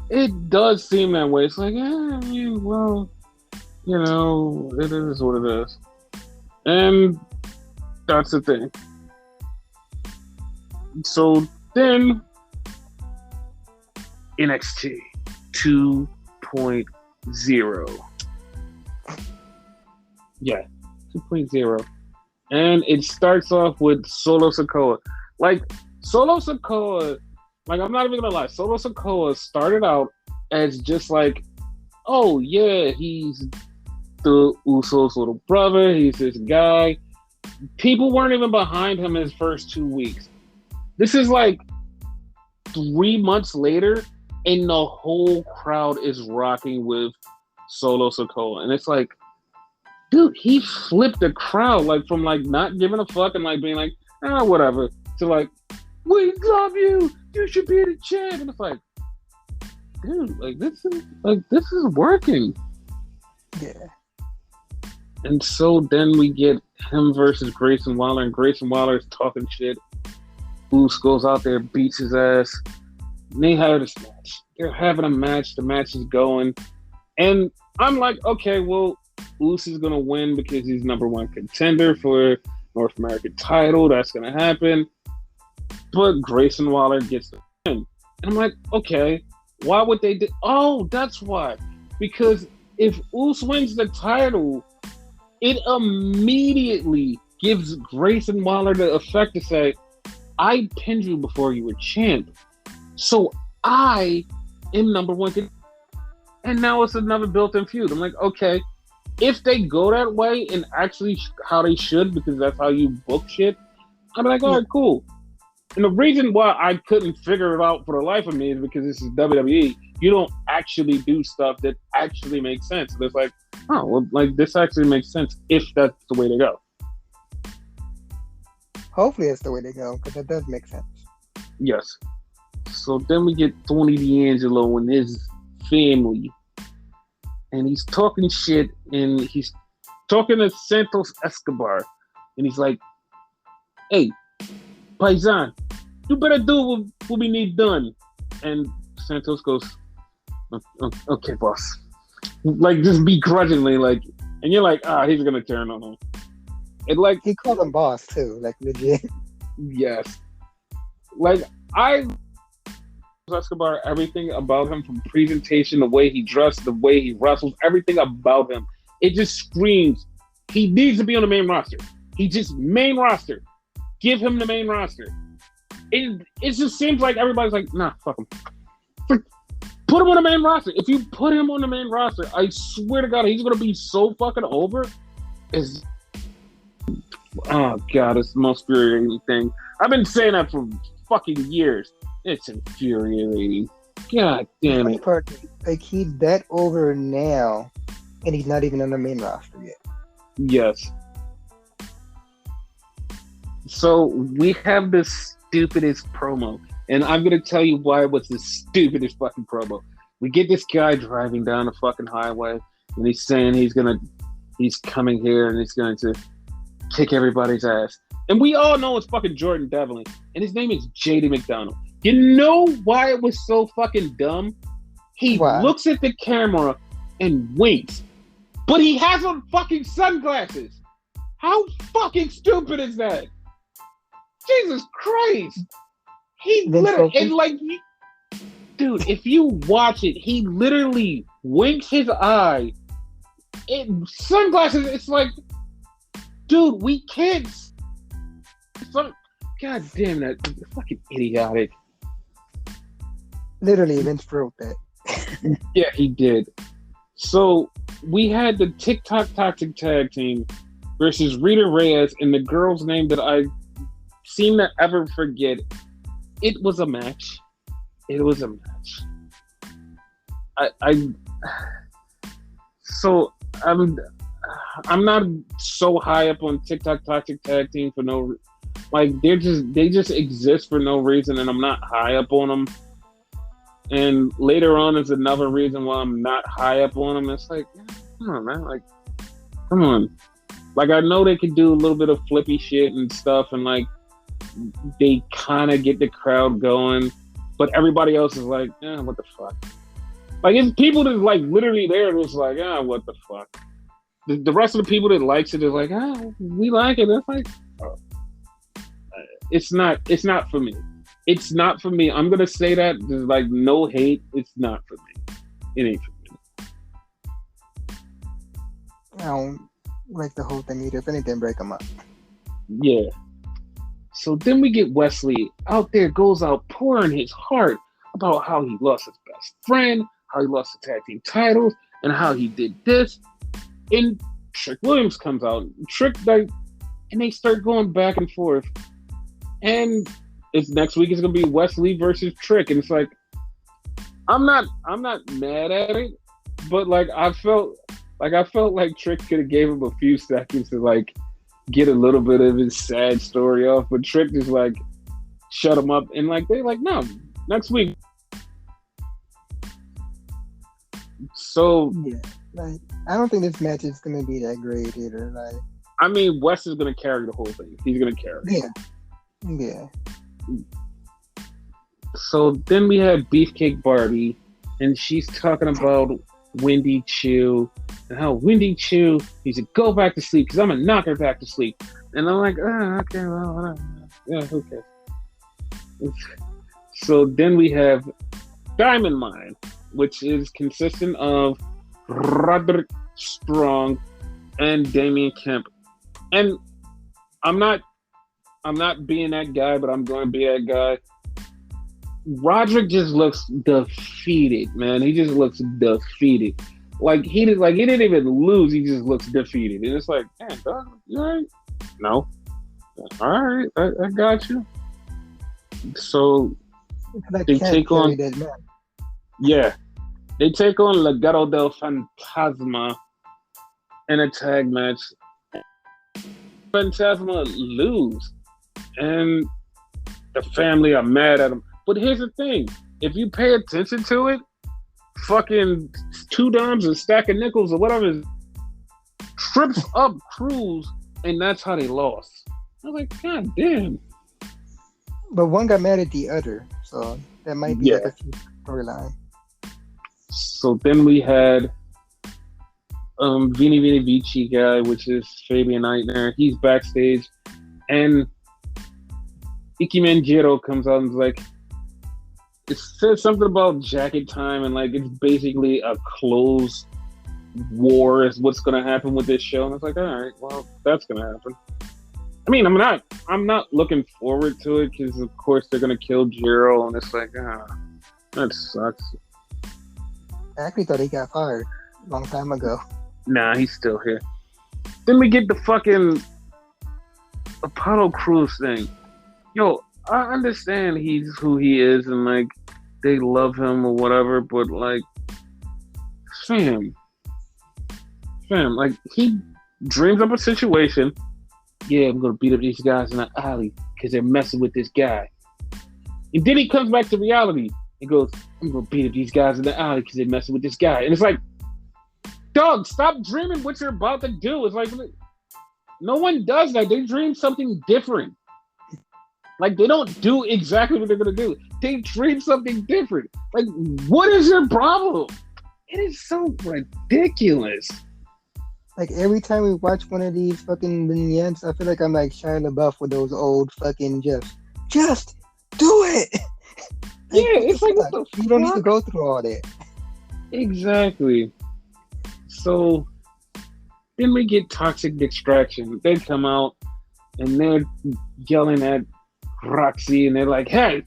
It does seem that way. It's like, well, you know, it is what it is. And that's the thing. So then, NXT 2.0. Yeah, 2.0. And it starts off with Solo Sikoa. Like, Solo Sikoa, like, I'm not even gonna lie, Solo Sikoa started out as just like, oh yeah, he's the Usos' little brother. He's this guy. People weren't even behind him his first 2 weeks. This is like 3 months later, and the whole crowd is rocking with Solo Sikoa. And it's like, dude, he flipped the crowd, like from like not giving a fuck and like being like, whatever, to like, we love you. You should be the champ. And it's like, dude, this is working. Yeah. And so then we get him versus Grayson Waller, and Grayson Waller is talking shit. Uso goes out there, beats his ass. And they have this match. They're having a match. The match is going. And I'm like, okay, well, Uso is going to win because he's number one contender for North American title. That's going to happen. But Grayson Waller gets the win. And I'm like, okay, why would they do? Oh, that's why. Because if Uso wins the title, it immediately gives Grayson Waller the effect to say, I pinned you before you were champ. So I am number one. And now it's another built-in feud. I'm like, okay, if they go that way and actually how they should, because that's how you book shit, I'm like, all right, cool. And the reason why I couldn't figure it out for the life of me is because this is WWE. You don't actually do stuff that actually makes sense. So it's like, oh, well, like this actually makes sense if that's the way to go. Hopefully it's the way to go, because that does make sense. Yes. So then we get Tony D'Angelo and his family. And he's talking shit, and he's talking to Santos Escobar. And he's like, hey, Paisan, you better do what we need done. And Santos goes, okay, boss. Like, just begrudgingly, like, and you're like, he's going to turn on him. And like, he called him boss too, like legit. Yes. Like, Escobar, everything about him, from presentation, the way he dressed, the way he wrestles, everything about him, it just screams he needs to be on the main roster. He just main roster. Give him the main roster. It just seems like everybody's like, nah, fuck him. Put him on the main roster. If you put him on the main roster, I swear to God, he's gonna be so fucking over. Oh God, it's the most infuriating thing. I've been saying that for fucking years. It's infuriating. God damn it. Like, he's that over now, and he's not even on the main roster yet. Yes. So we have this stupidest promo, and I'm gonna tell you why it was the stupidest fucking promo. We get this guy driving down the fucking highway, and he's saying he's coming here and he's going to kick everybody's ass. And we all know it's fucking Jordan Devlin, and his name is JD McDonald. You know why it was so fucking dumb? He looks at the camera and winks, but he has on fucking sunglasses. How fucking stupid is that? Jesus Christ! He literally, and like, dude, if you watch it, he literally winks his eye. Sunglasses, it's like, dude, we can't. God damn that, fucking idiotic. Literally, Vince wrote that. Yeah, he did. So we had the TikTok Toxic Tag Team versus Rita Reyes and the girl's name that I seem to ever forget. It was a match. It was a match. So I'm not so high up on TikTok Toxic Tag Team for no, like, they just exist for no reason, and I'm not high up on them. And later on is another reason why I'm not high up on them. It's like, come on, man, like, come on. Like, I know they can do a little bit of flippy shit and stuff, and like, they kind of get the crowd going, but everybody else is like, what the fuck? Like, it's people that like literally there was like, what the fuck? The rest of the people that likes it is like, we like it. It's like, it's not for me. It's not for me. I'm gonna say that. There's like no hate. It's not for me. It ain't for me. I don't like the whole thing either. If anything, break them up. Yeah. So then we get Wesley out there, goes out pouring his heart about how he lost his best friend, how he lost the tag team titles, and how he did this. And Trick Williams comes out. Trick, like, and they start going back and forth. And it's next week. It's gonna be Wesley versus Trick, and it's like, I'm not mad at it, but like I felt like Trick could have gave him a few seconds to like get a little bit of his sad story off, but Trick just like shut him up, and like they like, no, next week. So yeah, like I don't think this match is gonna be that great either. Like, I mean, Wes is gonna carry the whole thing. He's gonna carry it. Yeah. So then we have Beefcake Barbie, and she's talking about Wendy Chu and how Wendy Chu needs to go back to sleep because I'm gonna knock her back to sleep. And I'm like, okay, well, whatever. Yeah, okay. So then we have Diamond Mine, which is consistent of Roderick Strong and Damian Kemp. And I'm not being that guy, but I'm going to be that guy. Roderick just looks defeated, man. He just looks defeated. Like he didn't even lose. He just looks defeated, and it's like, man, dog, you all right? No. All right, I got you. So they take on. Yeah, they take on Legado del Fantasma in a tag match. Fantasma lose, and the family are mad at him. But here's the thing: if you pay attention to it, fucking two dimes and stack of nickels or whatever trips up Cruz, and that's how they lost. I was like, God damn. But one got mad at the other, so that might be like a storyline. So then we had Vini Vini Vici guy, which is Fabian Eitner. He's backstage, and Ike Manjiro comes out and is like, it says something about jacket time, and like it's basically a clothes war is what's going to happen with this show. And I was like, all right, well, that's going to happen. I mean, I'm not looking forward to it because of course they're going to kill Jiro, and it's like, that sucks. I actually thought he got fired a long time ago. Nah, he's still here. Then we get the fucking Apollo Crews thing. Yo, I understand he's who he is and like they love him or whatever, but like, fam, like he dreams up a situation. Yeah, I'm gonna beat up these guys in the alley because they're messing with this guy. And then he comes back to reality and goes, I'm gonna beat up these guys in the alley because they're messing with this guy. And it's like, dog, stop dreaming what you're about to do. It's like, no one does that. They dream something different. Like, they don't do exactly what they're gonna do. They dream something different. Like, what is your problem? It is so ridiculous. Like, every time we watch one of these fucking vignettes, I feel like I'm like Shia LaBeouf with those old fucking just do it. Yeah, it's like, what the you don't need to go through all that. Exactly. So then we get Toxic Distraction. They come out and they're yelling at Roxy, and they're like, hey,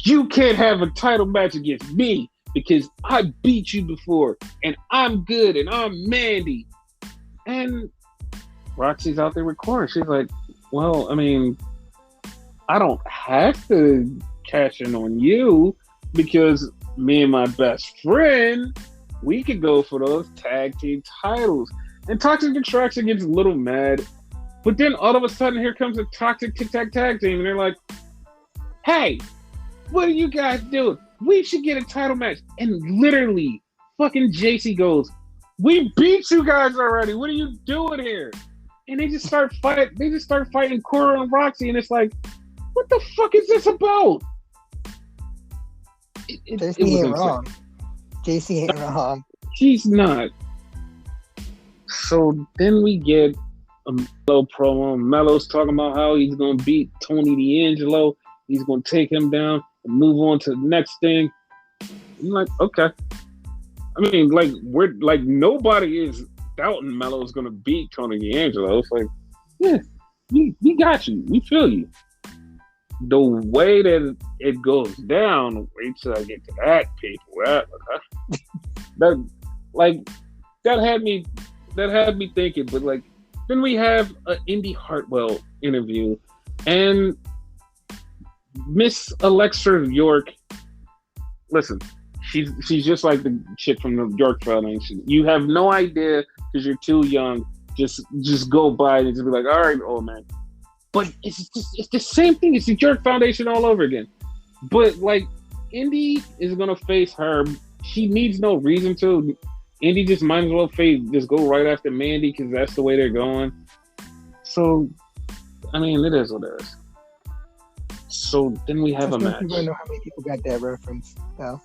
you can't have a title match against me because I beat you before and I'm good and I'm Mandy. And Roxy's out there recording. She's like, well, I mean, I don't have to cash in on you because me and my best friend, we could go for those tag team titles. And Toxic Distraction gets a little mad. But then all of a sudden, here comes a Toxic Tic-Tac tag team. And they're like, hey, what are you guys doing? We should get a title match. And literally, fucking JC goes, we beat you guys already. What are you doing here? And they just start fighting. They just start fighting Cora and Roxy. And it's like, what the fuck is this about? JC ain't wrong. JC ain't wrong. She's not. So then we get a Mello promo. Mello's talking about how he's going to beat Tony D'Angelo. He's going to take him down and move on to the next thing. I'm like, okay. I mean, like, we're like, nobody is doubting Mello's going to beat Tony D'Angelo. It's like, yeah, we got you. We feel you. The way that it goes down, wait till I get to that, people. That had me that had me thinking. But like, then we have an Indy Hartwell interview, and Miss Alexa York. Listen, she's just like the chick from the York Foundation. You have no idea because you're too young. Just go by and just be like, all right, old man. But it's the same thing. It's the York Foundation all over again. But like, Indy is gonna face her. She needs no reason to. Indy just might as well just go right after Mandy because that's the way they're going. So, I mean, it is what it is. So then we have a match. I don't know how many people got that reference, though.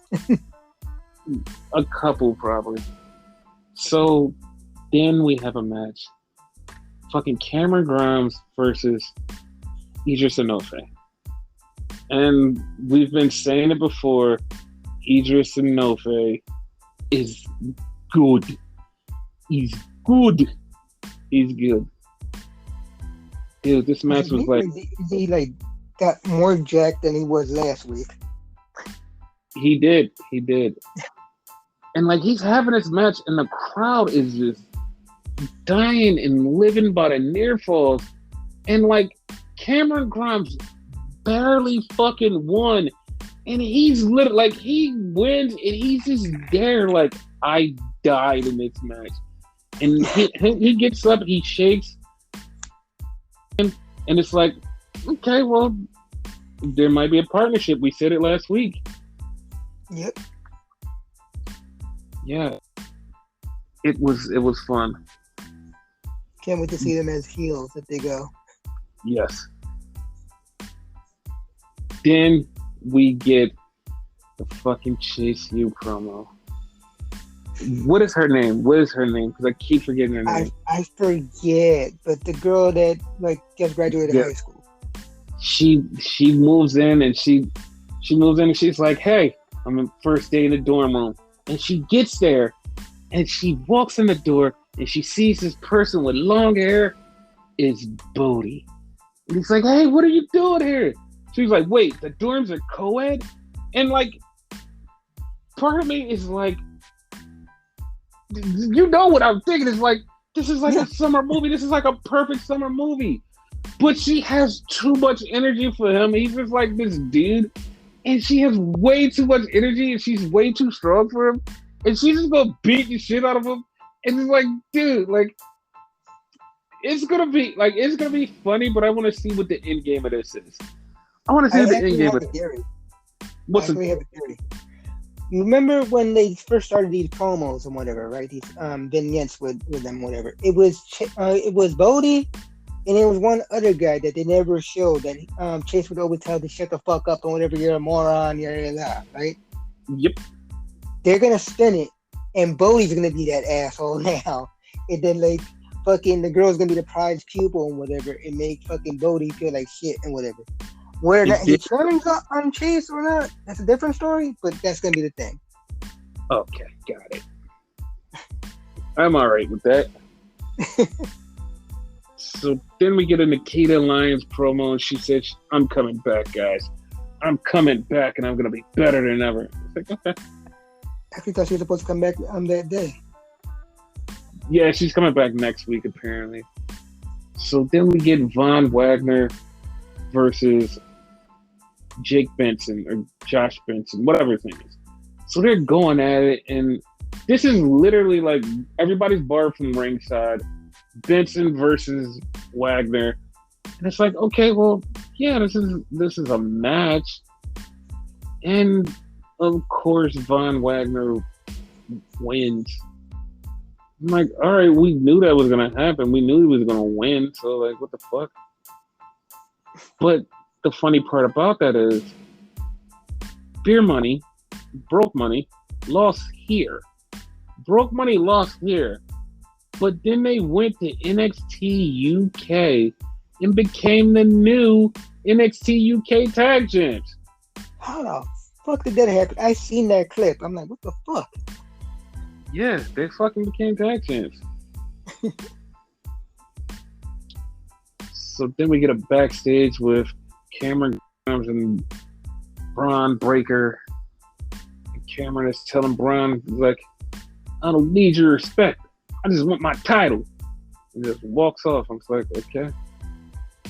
A couple, probably. So then we have a match. Fucking Cameron Grimes versus Idris Enofe. And we've been saying it before. Idris Enofe is good. He's good. He's good. Dude, this match was like... He like got more jacked than he was last week. He did. And like, he's having this match and the crowd is just dying and living by the near falls. And like, Cameron Grimes barely fucking won. And he's literally like, he wins and he's just there like, I died in this match. And he gets up, he shakes, and it's like, okay, well, there might be a partnership. We said it last week. Yep. Yeah. It was fun. Can't wait to see them as heels if they go. Yes. Then we get the fucking Chase U promo. What is her name? Because I keep forgetting her name. I forget, but the girl that like just graduated high school. She moves in and she's like, hey, I'm the first day in the dorm room. And she gets there and she walks in the door and she sees this person with long hair. It's Bodhi. And he's like, hey, what are you doing here? She's like, wait, the dorms are co-ed? And like, part of me is like, you know what I'm thinking? It's like, this is like a summer movie. This is like a perfect summer movie. But she has too much energy for him. He's just like this dude. And she has way too much energy and she's way too strong for him. And she's just gonna beat the shit out of him. And it's like, dude, like, it's gonna be funny, but I want to see what the end game of this is. I want to see what the end game of this is. What's the theory? You remember when they first started these promos and whatever, right? These vignettes with them, whatever. It was Bodhi, and it was one other guy that they never showed that Chase would always tell to shut the fuck up and whatever, you're a moron, right? Yep. They're gonna spin it, and Bodhi's gonna be that asshole now, and then like fucking the girl's gonna be the prize pupil and whatever, and make fucking Bodhi feel like shit and whatever. Whether he turns on Chase or not, that's a different story, but that's going to be the thing. Okay, got it. I'm all right with that. So then we get a Nikita Lyons promo, and she said, I'm coming back, guys. I'm coming back, and I'm going to be better than ever. It's like, okay. I actually thought she was supposed to come back on that day. Yeah, she's coming back next week, apparently. So then we get Von Wagner versus Jake Benson or Josh Benson, whatever his name is. So they're going at it, and this is literally like everybody's barred from ringside. Benson versus Wagner, and it's like, okay, well, yeah, this is a match, and of course Von Wagner wins. I'm like, all right, we knew that was gonna happen. We knew he was gonna win. So like, what the fuck? But the funny part about that is Beer Money, Broke Money, lost here. Broke Money lost here. But then they went to NXT UK and became the new NXT UK Tag Champs. How the fuck did that happen? I seen that clip. I'm like, what the fuck? Yeah, they fucking became Tag Champs. So then we get a backstage with Cameron Grimes and Braun Breaker. And Cameron is telling Braun, like, I don't need your respect. I just want my title. And just walks off. I'm just like, okay.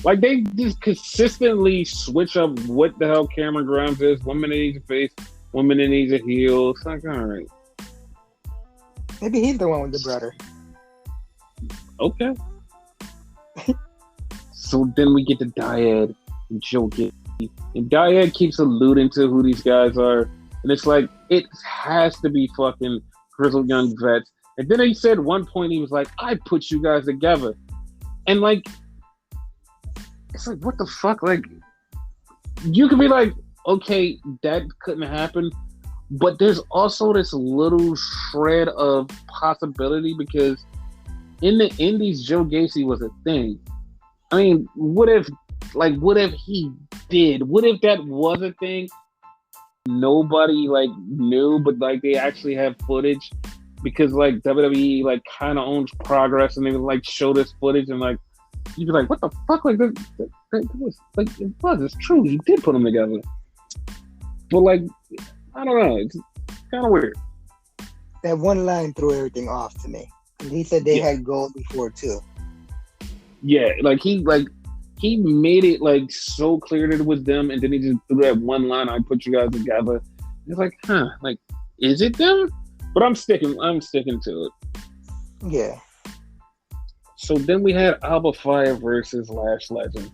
Like, they just consistently switch up what the hell Cameron Grimes is. 1 minute he's a face, 1 minute he's a heel. It's like, all right. Maybe he's the one with the brother. Okay. So then we get to Dyad and Joe Gacy. And Dyad keeps alluding to who these guys are. And it's like, it has to be fucking grizzled young vets. And then he said one point, he was like, I put you guys together. And like, it's like, what the fuck? Like, you could be like, okay, that couldn't happen. But there's also this little shred of possibility because in the Indies, Joe Gacy was a thing. I mean, what if he did? What if that was a thing? Nobody like knew, but like they actually have footage because like WWE like kind of owns Progress and they would like show this footage and like you'd be like, what the fuck? Like that was like it's true. He did put them together, but like I don't know. It's kind of weird. That one line threw everything off to me. And he said they had gold before too. Yeah, like he made it like so clear that it was them, and then he just threw that one line. I put you guys together. It's like, huh? Like, is it them? But I'm sticking to it. Yeah. So then we had Alba Fire versus Lash Legend.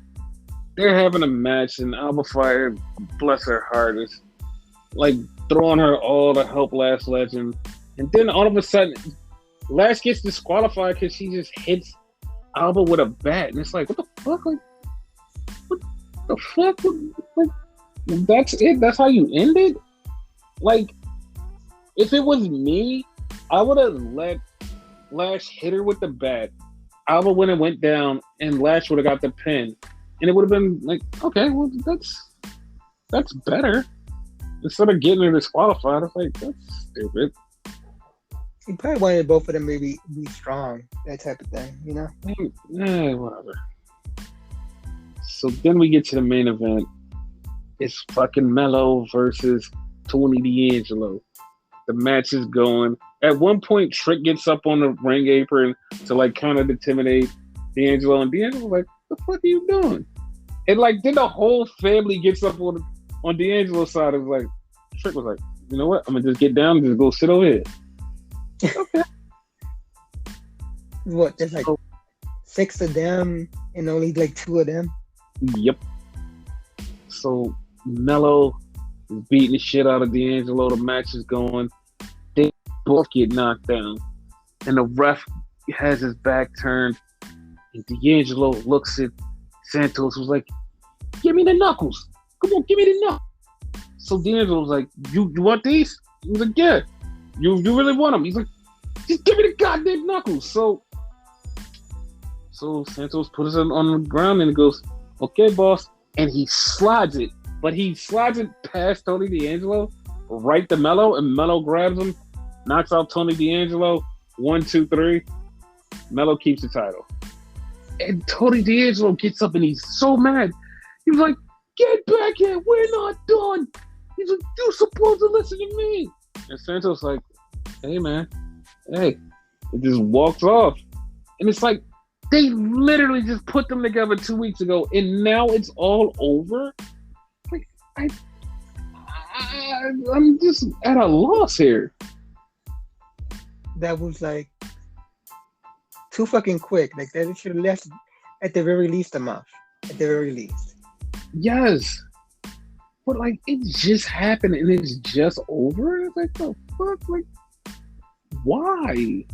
They're having a match, and Alba Fire, bless her heart, is like throwing her all to help Lash Legend, and then all of a sudden, Lash gets disqualified because she just hits Alba with a bat, and it's like, what the fuck? Like, what the fuck? Like, that's it? That's how you end it? Like, if it was me, I would have let Lash hit her with the bat. Alba would have went down, and Lash would have got the pin, and it would have been like, okay, well, that's better. Instead of getting her disqualified, it's like, that's stupid. He probably wanted both of them to be strong, that type of thing, you know? Whatever. So then we get to the main event. It's fucking Mello versus Tony D'Angelo. The match is going. At one point, Trick gets up on the ring apron to like kind of intimidate D'Angelo, and D'Angelo's like, "The fuck are you doing?" And like, then the whole family gets up on D'Angelo's side. It's like, Trick was like, "You know what? I'm gonna just get down and just go sit over here." Okay. What? There's like 6 of them and only like 2 of them. Yep. So Mello is beating the shit out of D'Angelo. The match is going. They both get knocked down, and the ref has his back turned. And D'Angelo looks at Santos, who's like, "Give me the knuckles. Come on, give me the knuckles." So D'Angelo's like, "You want these?" He's like, "Yeah." You really want them? He's like, "Just give me the goddamn knuckles." So Santos puts it on the ground and he goes, "Okay, boss." And he slides it. But he slides it past Tony D'Angelo, right to Mello, and Mello grabs him, knocks out Tony D'Angelo. 1, 2, 3. Mello keeps the title. And Tony D'Angelo gets up and he's so mad. He's like, "Get back here. We're not done." He's like, "You're supposed to listen to me." And Santos like, "Hey, man. Hey." It just walks off. And it's like, they literally just put them together 2 weeks ago, and now it's all over? Like, I'm just at a loss here. That was like too fucking quick. Like, they should have left at the very least a month. At the very least. Yes. But like, it just happened and it's just over? It's like, the fuck? Like, why?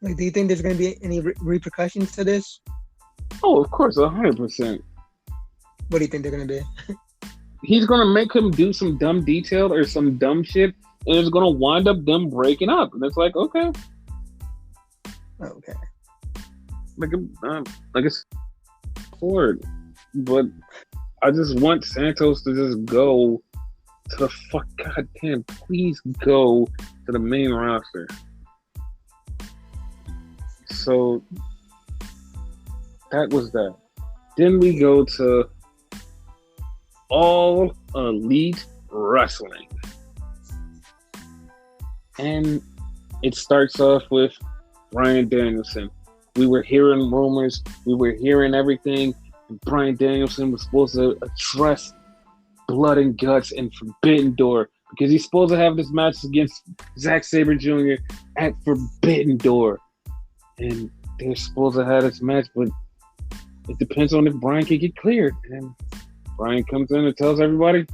Like, do you think there's going to be any repercussions to this? Oh, of course, 100%. What do you think they're going to be? He's going to make him do some dumb detail or some dumb shit, and it's going to wind up them breaking up. And it's like, okay. Okay. Like it's forward. But I just want Santos to just go to the fuck. Goddamn, please go to the main roster. So that was that. Then we go to All Elite Wrestling. And It starts off with Bryan Danielson. We were hearing rumors. We were hearing everything. And Bryan Danielson was supposed to address Blood and Guts and Forbidden Door because he's supposed to have this match against Zack Sabre Jr. at Forbidden Door. And they're supposed to have this match, but it depends on if Bryan can get cleared. And Bryan comes in and tells everybody,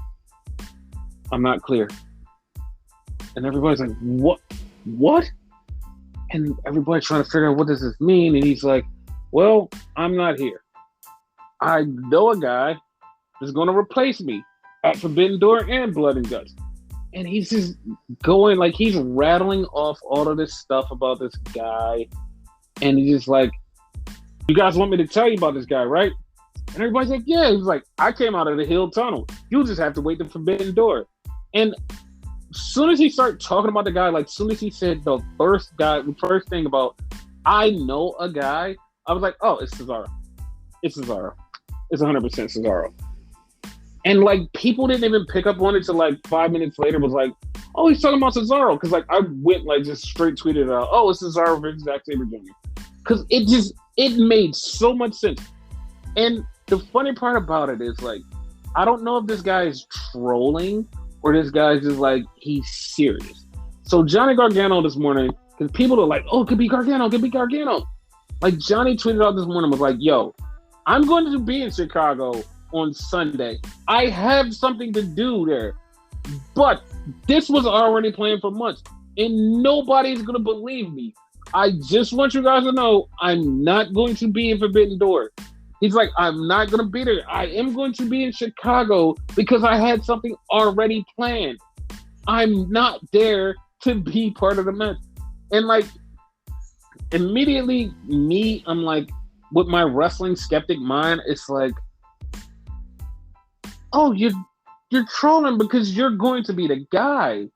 I'm not clear. And everybody's like, what? What? And everybody's trying to figure out what does this mean. And he's like, well, I'm not here. I know a guy that's going to replace me at Forbidden Door and Blood and Guts. And he's just going, like, he's rattling off all of this stuff about this guy. And he's just like, you guys want me to tell you about this guy, right? And everybody's like, yeah. He's like, I came out of the Hill Tunnel. You just have to wait the Forbidden Door. And as soon as he started talking about the guy, like, as soon as he said the first thing about, I know a guy, I was like, oh, it's Cesaro. It's Cesaro. It's 100% Cesaro. And, like, people didn't even pick up on it till, like, 5 minutes later was like, oh, he's talking about Cesaro. Because, like, I went, like, just straight tweeted out, oh, it's Cesaro versus Zack Sabre Jr. Because it made so much sense. And the funny part about it is, like, I don't know if this guy is trolling or this guy's just like, he's serious. So Johnny Gargano this morning, because people are like, oh, it could be Gargano, it could be Gargano. Like, Johnny tweeted out this morning, was like, yo, I'm going to be in Chicago on Sunday. I have something to do there. But this was already planned for months. And nobody's going to believe me. I just want you guys to know I'm not going to be in Forbidden Door. He's like, I'm not going to be there. I am going to be in Chicago because I had something already planned. I'm not there to be part of the match. And, like, immediately, I'm like, with my wrestling skeptic mind, it's like, oh, you're trolling because you're going to be the guy.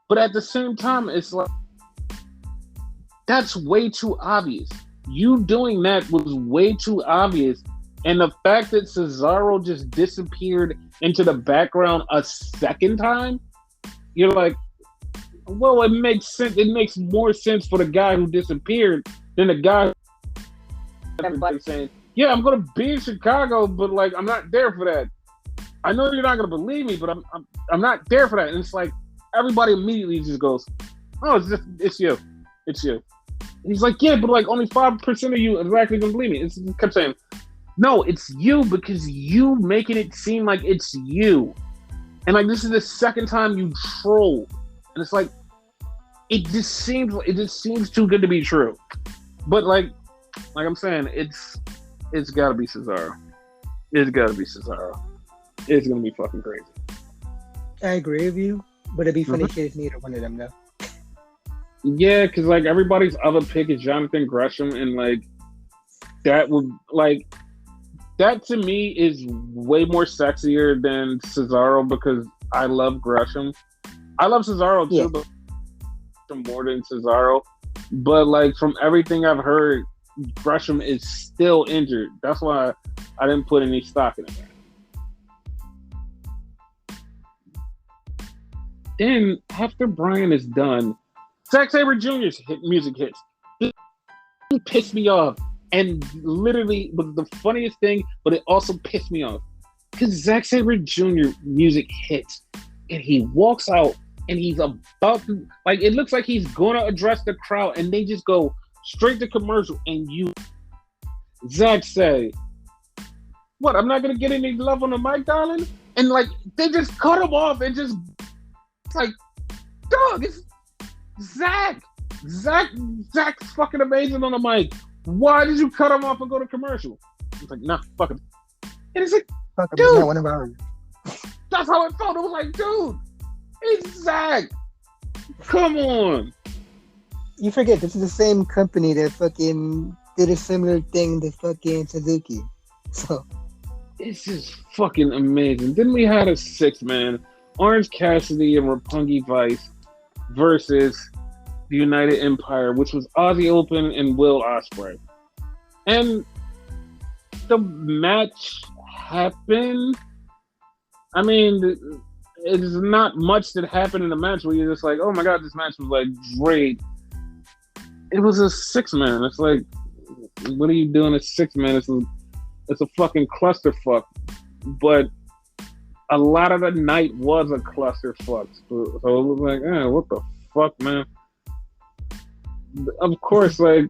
But at the same time, it's like, that's way too obvious. You doing that was way too obvious. And the fact that Cesaro just disappeared into the background a second time, you're like, well, it makes sense. It makes more sense for the guy who disappeared than the guy everybody's saying, yeah, I'm going to be in Chicago, but, like, I'm not there for that. I know you're not going to believe me, but I'm not there for that. And it's like, everybody immediately just goes, oh, it's you. It's you. And he's like, yeah, but, like, only 5% of you are actually going to believe me. He kept saying, no, it's you because you making it seem like it's you. And, like, this is the second time you troll. And it's like, it just seems too good to be true. But, like I'm saying, it's got to be Cesaro. It's got to be Cesaro. It's going to be fucking crazy. I agree with you, but it'd be funny if it's neither one of them, though. Yeah, because, like, everybody's other pick is Jonathan Gresham, and, like, that would, like, that to me is way more sexier than Cesaro because I love Gresham. I love Cesaro too, but more than Cesaro. But, like, from everything I've heard, Gresham is still injured. That's why I didn't put any stock in it. Then, after Bryan is done, Zack Sabre Jr.'s music hits. This pissed me off. And literally was the funniest thing, but it also pissed me off. Because Zack Sabre Jr. music hits. And he walks out and he's about to, like, it looks like he's going to address the crowd. And they just go straight to commercial. And Zack say, what, I'm not going to get any love on the mic, darling? And, like, they just cut him off and just, it's like, dog, it's Zack. Zack's fucking amazing on the mic. Why did you cut him off and go to commercial? It's like, nah, fuck him. And it's like, fuck him, dude, not one of ours. That's how it felt. It was like, dude, it's Zack. Come on. You forget, this is the same company that fucking did a similar thing to fucking Suzuki. So it's just fucking amazing. Then we had a 6-man, Orange Cassidy and Roppongi Vice versus the United Empire, which was Aussie Open and Will Ospreay. And the match happened. I mean, it's not much that happened in the match where you're just like, oh my god, this match was, like, great. it was a 6-man. It's like, what are you doing at 6-man? It's a fucking clusterfuck. But a lot of the night was a clusterfuck. So it was like, what the fuck, man? Of course, like,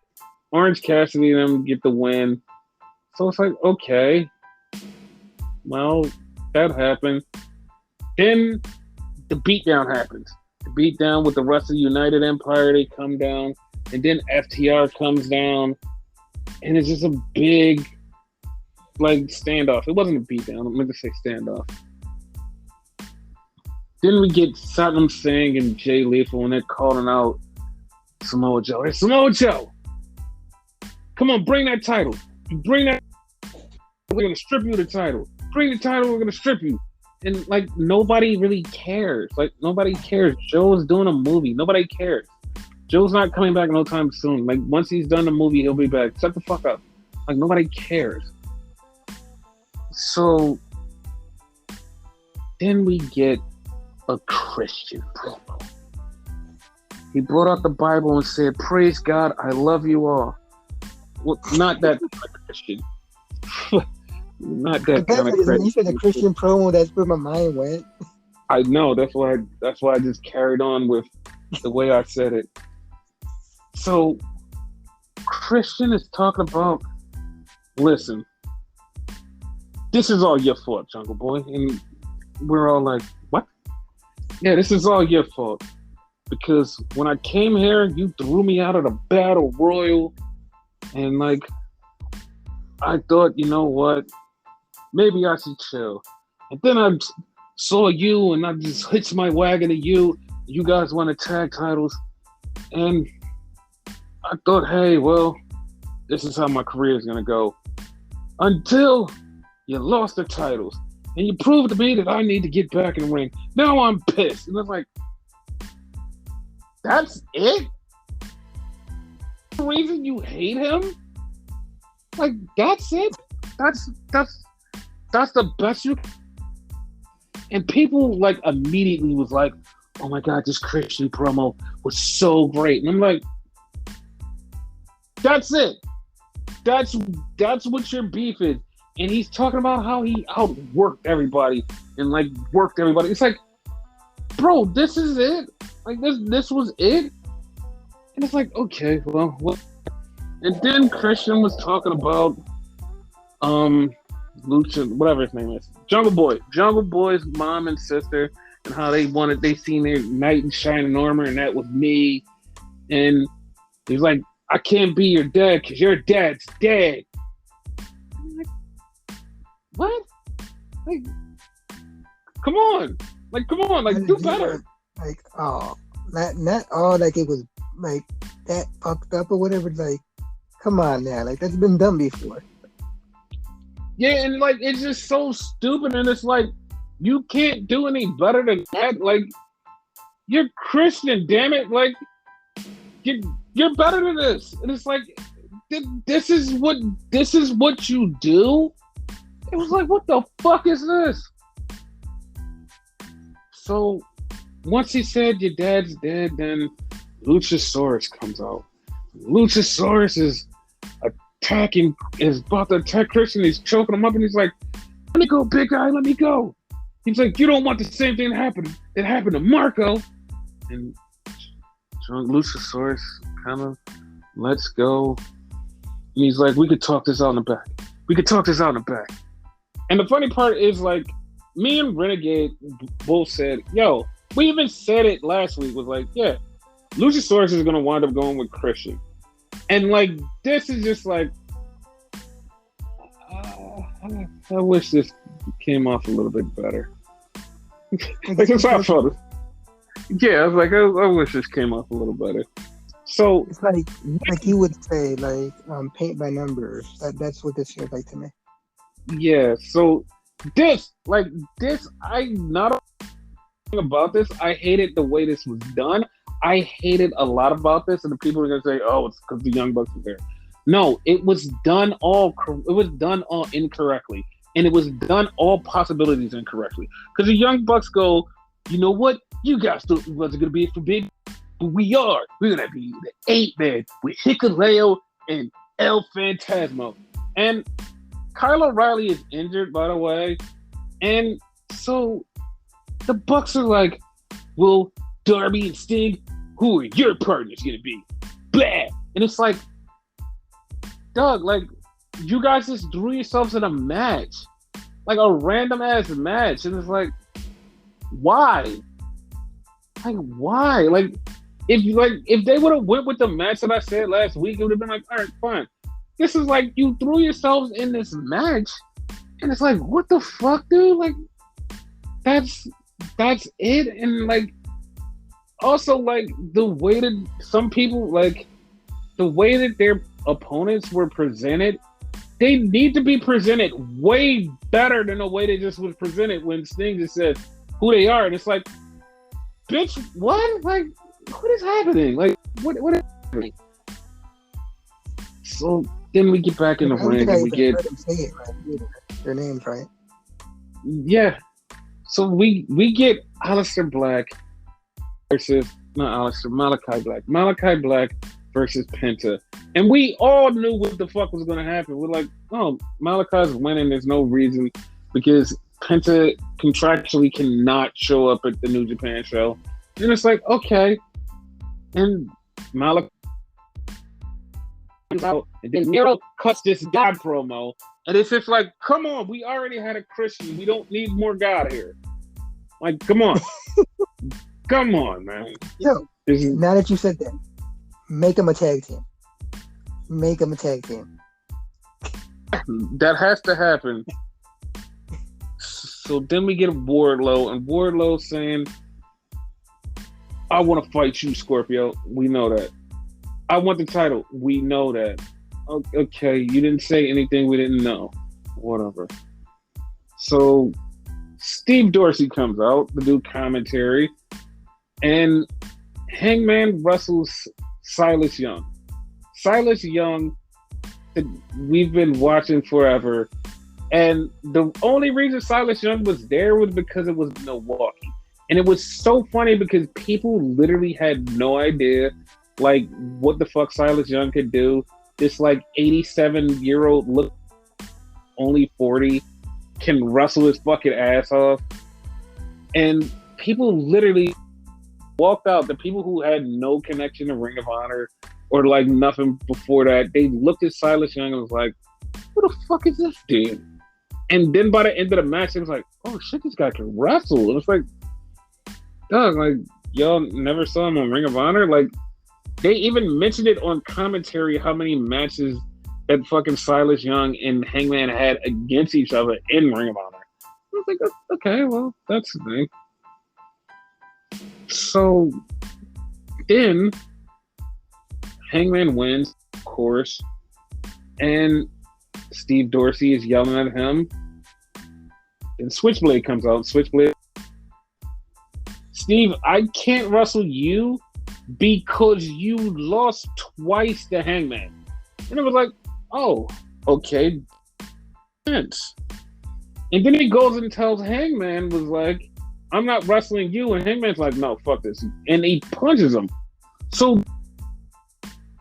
Orange Cassidy and them get the win. So it's like, okay. Well, that happened. Then the beatdown happens. The beatdown with the rest of the United Empire, they come down. And then FTR comes down. And it's just a big, like, standoff. It wasn't a beatdown. I meant to say standoff. Then we get Satnam Singh and Jay Lethal, and they're calling out Samoa Joe. Hey, Samoa Joe! Come on, bring that title. Bring that. We're going to strip you of the title. Bring the title, we're going to strip you. And, like, nobody really cares. Like, nobody cares. Joe's doing a movie. Nobody cares. Joe's not coming back no time soon. Like, once he's done the movie, he'll be back. Shut the fuck up. Like, nobody cares. So, then we get a Christian promo. He brought out the Bible and said, "Praise God, I love you all." Well, not that kind of Christian. Not that kind of Christian. You said a Christian promo, that's where my mind went. I know, that's why I just carried on with the way I said it. So, Christian is talking about, listen, this is all your fault, Jungle Boy. And we're all like, what? Yeah, this is all your fault. Because when I came here, you threw me out of the battle royal. And, like, I thought, you know what? Maybe I should chill. And then I saw you, and I just hitched my wagon to you. You guys won the tag titles. And I thought, hey, well, this is how my career is going to go. Until you lost the titles. And you proved to me that I need to get back in the ring. Now I'm pissed. And it's like, that's it? The reason you hate him? Like, that's it? That's the best you... And people, like, immediately was like, oh my God, this Christian promo was so great. And I'm like, that's it. That's what your beef is. And he's talking about how he outworked everybody and, like, worked everybody. It's like, bro, this is it? Like, this was it? And it's like, okay, well, what? And then Christian was talking about Lucha, whatever his name is, Jungle Boy's mom and sister, and how they seen their knight in shining armor, and that was me. And he's like, I can't be your dad because your dad's dead. I'm like, what? Like, come on, do better. Like, oh, not all like it was like that fucked up or whatever. Like, come on now, like that's been done before. Yeah, and like it's just so stupid, and it's like you can't do any better than that. Like, you're Christian, damn it! Like, you're better than this. And it's like, this is what you do. It was like, what the fuck is this? So once he said your dad's dead, then Luchasaurus comes out. Luchasaurus is about to attack Christian. He's choking him up, and he's like, "Let me go, big guy. Let me go." He's like, "You don't want the same thing that happened to Marco." And Luchasaurus kind of lets go, and he's like, "We could talk this out in the back. And the funny part is, like, me and Renegade both said, "Yo," we even said it last week. Was like, "Yeah, Luchasaurus is gonna wind up going with Christian." And, like, this is just like, I wish this came off a little bit better. Like, that's how I felt. Yeah, I was like, I wish this came off a little better. So it's like you would say, like, paint by numbers. That's what this feels like to me. Yeah. So I'm not about this. I hated the way this was done. I hated a lot about this, and the people are gonna say, "Oh, it's because the Young Bucks were there." No, it was done all incorrectly, and it was done all possibilities incorrectly. Because the Young Bucks go, "You know what? You guys thought it wasn't gonna be for big. but we are. We're gonna be the 8-man with Hikuleo and El Phantasmo. And Kyle O'Reilly is injured, by the way. And so the Bucks are like, well, Darby and Sting, who are your partners gonna be? Blah! And it's like, Doug, like, you guys just threw yourselves in a match. Like a random ass match. And it's like, why? Like, why? Like, if they would have went with the match that I said last week, it would have been like, all right, fine. This is like, you threw yourselves in this match, and it's like, what the fuck, dude? Like, that's it. And like, also, like, the way that some people, like, the way that their opponents were presented, they need to be presented way better than the way they just was presented when Sting just said who they are. And it's like, bitch, what? Like, what is happening? Like, what is happening? So then we get back in the ring and we get their names right. Yeah. So we get Aleister Black versus Malachi Black. Malachi Black versus Penta. And we all knew what the fuck was gonna happen. We're like, oh, Malachi's winning, there's no reason, because Penta contractually cannot show up at the New Japan show. And it's like, okay. And Malachi comes out, and then Miro cuts this God promo, and it's just like, come on, we already had a Christian. We don't need more God here. Like, come on. Come on, man. Yo, now that you said that, make them a tag team. Make them a tag team. That has to happen. So then we get Wardlow, and Wardlow saying, I want to fight you, Scorpio. We know that. I want the title. We know that. Okay, you didn't say anything we didn't know. Whatever. So Steve Dorsey comes out to do commentary, and Hangman wrestles Silas Young. Silas Young, we've been watching forever. And the only reason Silas Young was there was because it was Milwaukee. And it was so funny because people literally had no idea, like, what the fuck Silas Young could do. This, like, 87-year-old, look, only 40, can wrestle his fucking ass off. And people literally walked out. The people who had no connection to Ring of Honor or, like, nothing before that, they looked at Silas Young and was like, who the fuck is this dude? And then by the end of the match, it was like, oh shit, this guy can wrestle. It was like, dog, like, y'all never saw him on Ring of Honor? Like, they even mentioned it on commentary how many matches that fucking Silas Young and Hangman had against each other in Ring of Honor. I was like, okay, well, that's the thing. So then Hangman wins, of course, and Steve Dorsey is yelling at him. And Switchblade comes out. Switchblade, Steve, I can't wrestle you because you lost twice to Hangman. And it was like, oh, okay. And then he goes and tells Hangman, was like, I'm not wrestling you. And Hangman's like, no, fuck this. And he punches him. So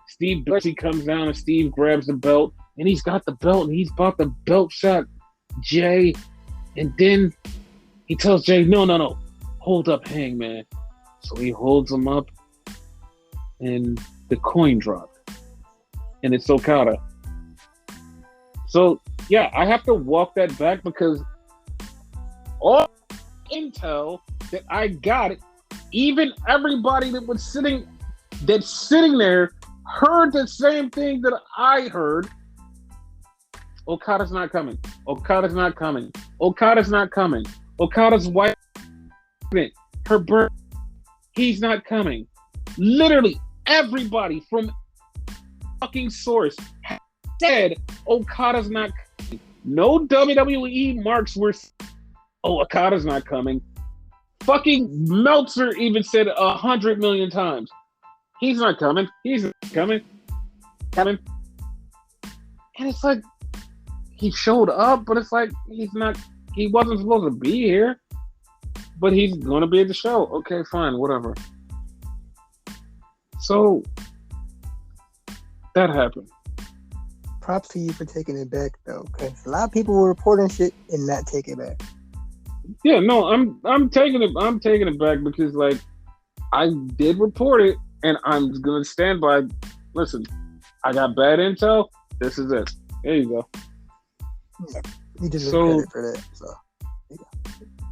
Steve Dorsey comes down and Steve grabs the belt. And he's got the belt and he's about to belt shot Jay. And then he tells Jay, no. Hold up, Hangman. So he holds him up and the coin drop. And it's Okada. So, yeah, I have to walk that back because all intel that I got, even everybody that was sitting there heard the same thing that I heard. Okada's not coming. Okada's not coming. Okada's not coming. Okada's wife, her birth, he's not coming. Literally everybody from fucking source said Okada's not coming. No WWE marks were, Okada's not coming. Fucking Meltzer even said 100 million times, he's not coming. He's not coming. And it's like, he showed up, but it's like, he wasn't supposed to be here, but he's going to be at the show. Okay, fine, whatever. So that happened. Props to you for taking it back, though, because a lot of people were reporting shit and not taking it back. Yeah, no, I'm taking it. I'm taking it back because like I did report it, and I'm gonna stand by. Listen, I got bad intel. This is it. There you go. Yeah, you deserve credit for that. So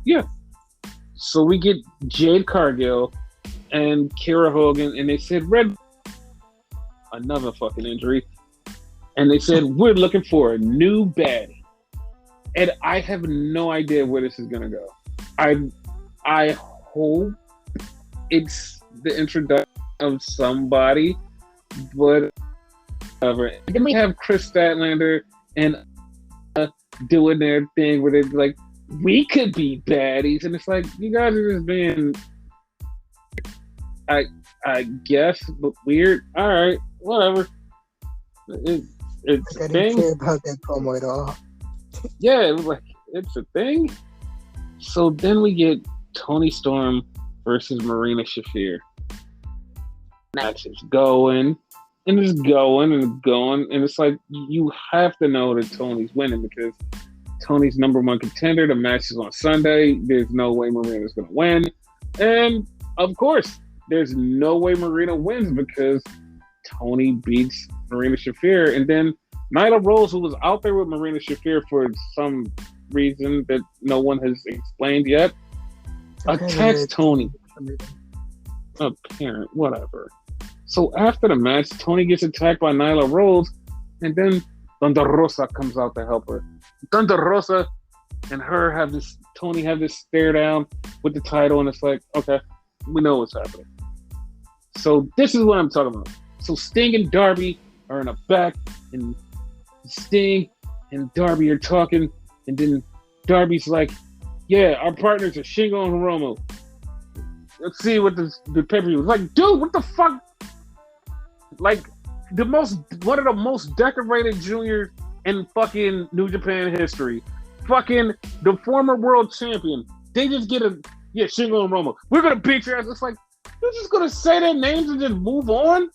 yeah. So we get Jade Cargill and Kara Hogan, and they said another fucking injury, and they said we're looking for a new baddie, and I have no idea where this is gonna go. I hope it's the introduction of somebody, but whatever. Then we have Chris Statlander and doing their thing where they're like, we could be baddies, and it's like you guys are just being, I guess, but weird. All right, whatever. It's like, a I thing. didn't care about that promo at all. Yeah, it was like it's a thing. So then we get Toni Storm versus Marina Shafir. Match is going, and it's going, and it's going, and it's like you have to know that Toni's winning because Toni's number one contender. The match is on Sunday. There's no way Marina's going to win. And, of course, there's no way Marina wins because Toni beats Marina Shafir. And then Nyla Rose, who was out there with Marina Shafir for some reason that no one has explained yet, attacks Toni. Apparent, whatever. So after the match, Toni gets attacked by Nyla Rose, and then Thunder Rosa comes out to help her. Thunder Rosa and Toni have this stare down with the title, and it's like, okay, we know what's happening. So this is what I'm talking about. So Sting and Darby are in the back, and Sting and Darby are talking, and then Darby's like, yeah, our partners are Shingo and Hiromu. Let's see what the pay-per-view is like. Dude, what the fuck? Like, one of the most decorated juniors in fucking New Japan history. Fucking the former world champion. They just get Shingo and Hiromu. We're gonna beat your ass. It's like, you're just gonna say their names and just move on?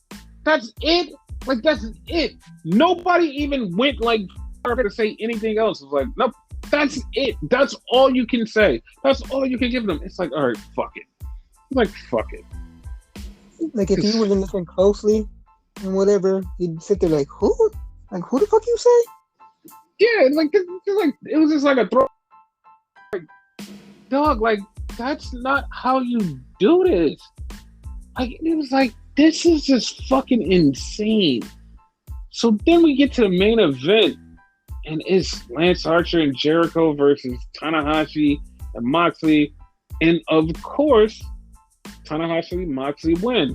That's it? Like, that's it. Nobody even went like to say anything else. It's like, nope, that's it. That's all you can say. That's all you can give them. It's like, all right, fuck it. It's like, fuck it. Like, if you wasn't listening closely and whatever, you'd sit there like, who? Like, who the fuck you say? Yeah, it was just like a throw. Like, dog, like, that's not how you do this. Like, it was like, this is just fucking insane. So then we get to the main event, and it's Lance Archer and Jericho versus Tanahashi and Moxley. And of course, Tanahashi and Moxley win.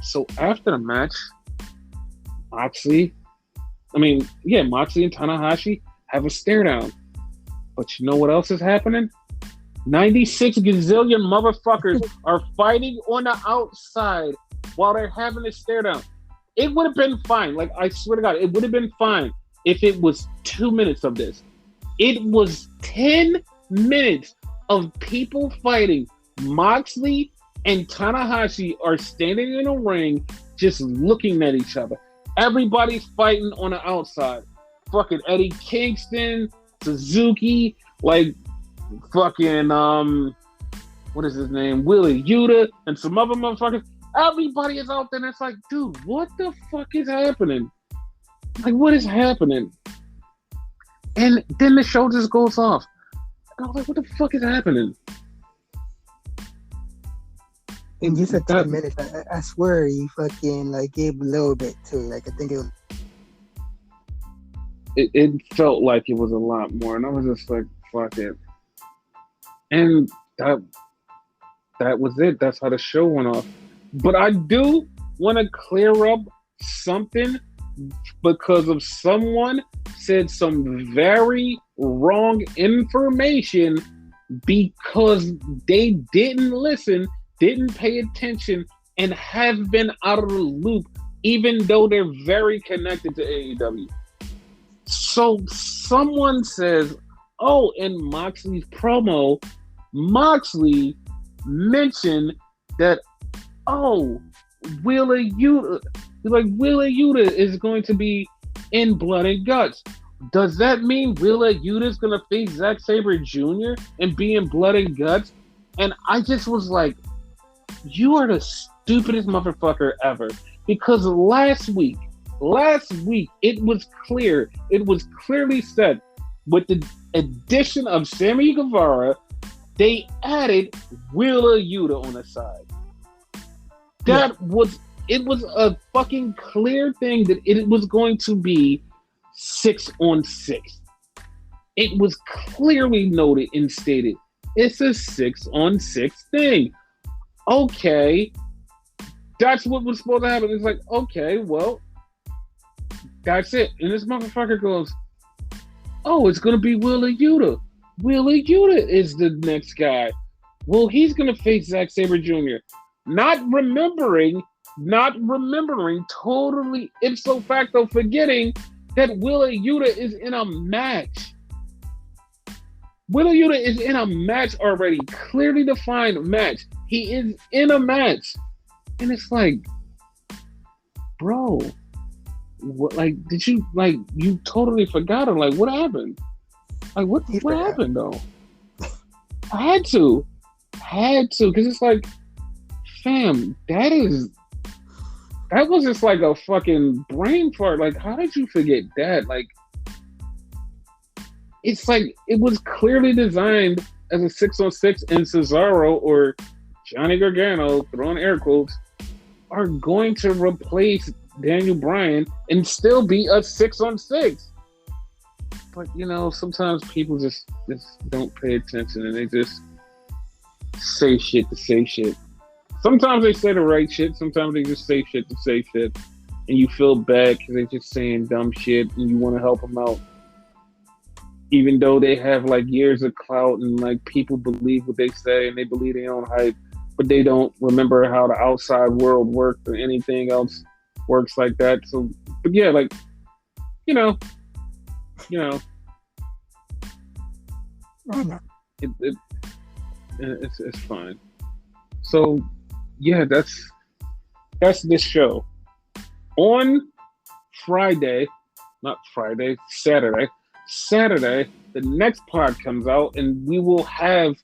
So after the match, Moxley and Tanahashi have a stare down. But you know what else is happening? 96 gazillion motherfuckers are fighting on the outside while they're having a stare down. It would have been fine. Like, I swear to God, it would have been fine if it was 2 minutes of this. It was 10 minutes of people fighting. Moxley and Tanahashi are standing in a ring just looking at each other. Everybody's fighting on the outside. Fucking Eddie Kingston, Suzuki, like fucking what is his name? Willie Yuta and some other motherfuckers. Everybody is out there and it's like, dude, what the fuck is happening? Like, what is happening? And then the show just goes off. And I was like, what the fuck is happening? And you said 10 minutes. I swear you fucking like gave a little bit too. Like, I think it felt like it was a lot more. And I was just like, fuck it. And that was it. That's how the show went off. But I do want to clear up something because of someone said some very wrong information because they didn't listen, didn't pay attention, and have been out of the loop, even though they're very connected to AEW. So someone says, oh, in Moxley's promo, Moxley mentioned that, oh, Wheeler Yuta, like Wheeler Yuta is going to be in Blood and Guts. Does that mean Wheeler Yuta is going to face Zack Sabre Jr. and be in Blood and Guts? And I just was like, you are the stupidest motherfucker ever. Because last week, it was clearly said with the addition of Sammy Guevara, they added Wheeler Yuta on the side. It was a fucking clear thing that it was going to be 6-on-6. It was clearly noted and stated, it's a 6-on-6 thing. Okay. That's what was supposed to happen. It's like, okay, well, that's it. And this motherfucker goes, oh, it's going to be Wheeler Yuta. Wheeler Yuta is the next guy. Well, he's going to face Zack Sabre Jr. Not remembering, totally ipso facto forgetting that Wheeler Yuta is in a match. Wheeler Yuta is in a match already. Clearly defined match. He is in a match. And it's like, bro, what, like, did you, like, you totally forgot him. Like, what happened? Like, what happened, though? I had to. Because it's like, fam, that was just like a fucking brain fart. Like, how did you forget that? Like, it's like, it was clearly designed as a 6-on-6, and Cesaro or Johnny Gargano, throwing air quotes, are going to replace Daniel Bryan and still be a 6-on-6. But, you know, sometimes people just don't pay attention and they just say shit to say shit. Sometimes they say the right shit. Sometimes they just say shit to say shit. And you feel bad because they're just saying dumb shit and you want to help them out. Even though they have like years of clout and like people believe what they say and they believe their own hype, but they don't remember how the outside world works or anything else works like that. So, but yeah, like, you know, it's fine. So, yeah, that's this show. On Saturday, the next pod comes out, and we will have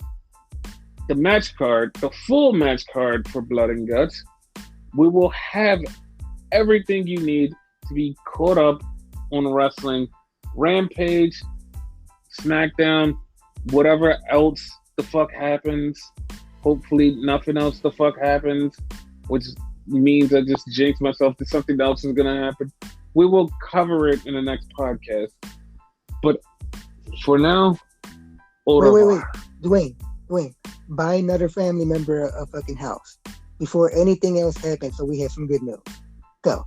the match card, the full match card for Blood and Guts. We will have everything you need to be caught up on wrestling. Rampage, SmackDown, whatever else the fuck happens. Hopefully nothing else the fuck happens, which means I just jinx myself that something else is going to happen. We will cover it in the next podcast. But for now, wait. Dwayne, buy another family member a fucking house before anything else happens so we have some good news. Go.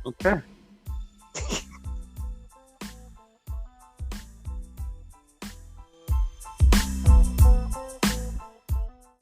Okay.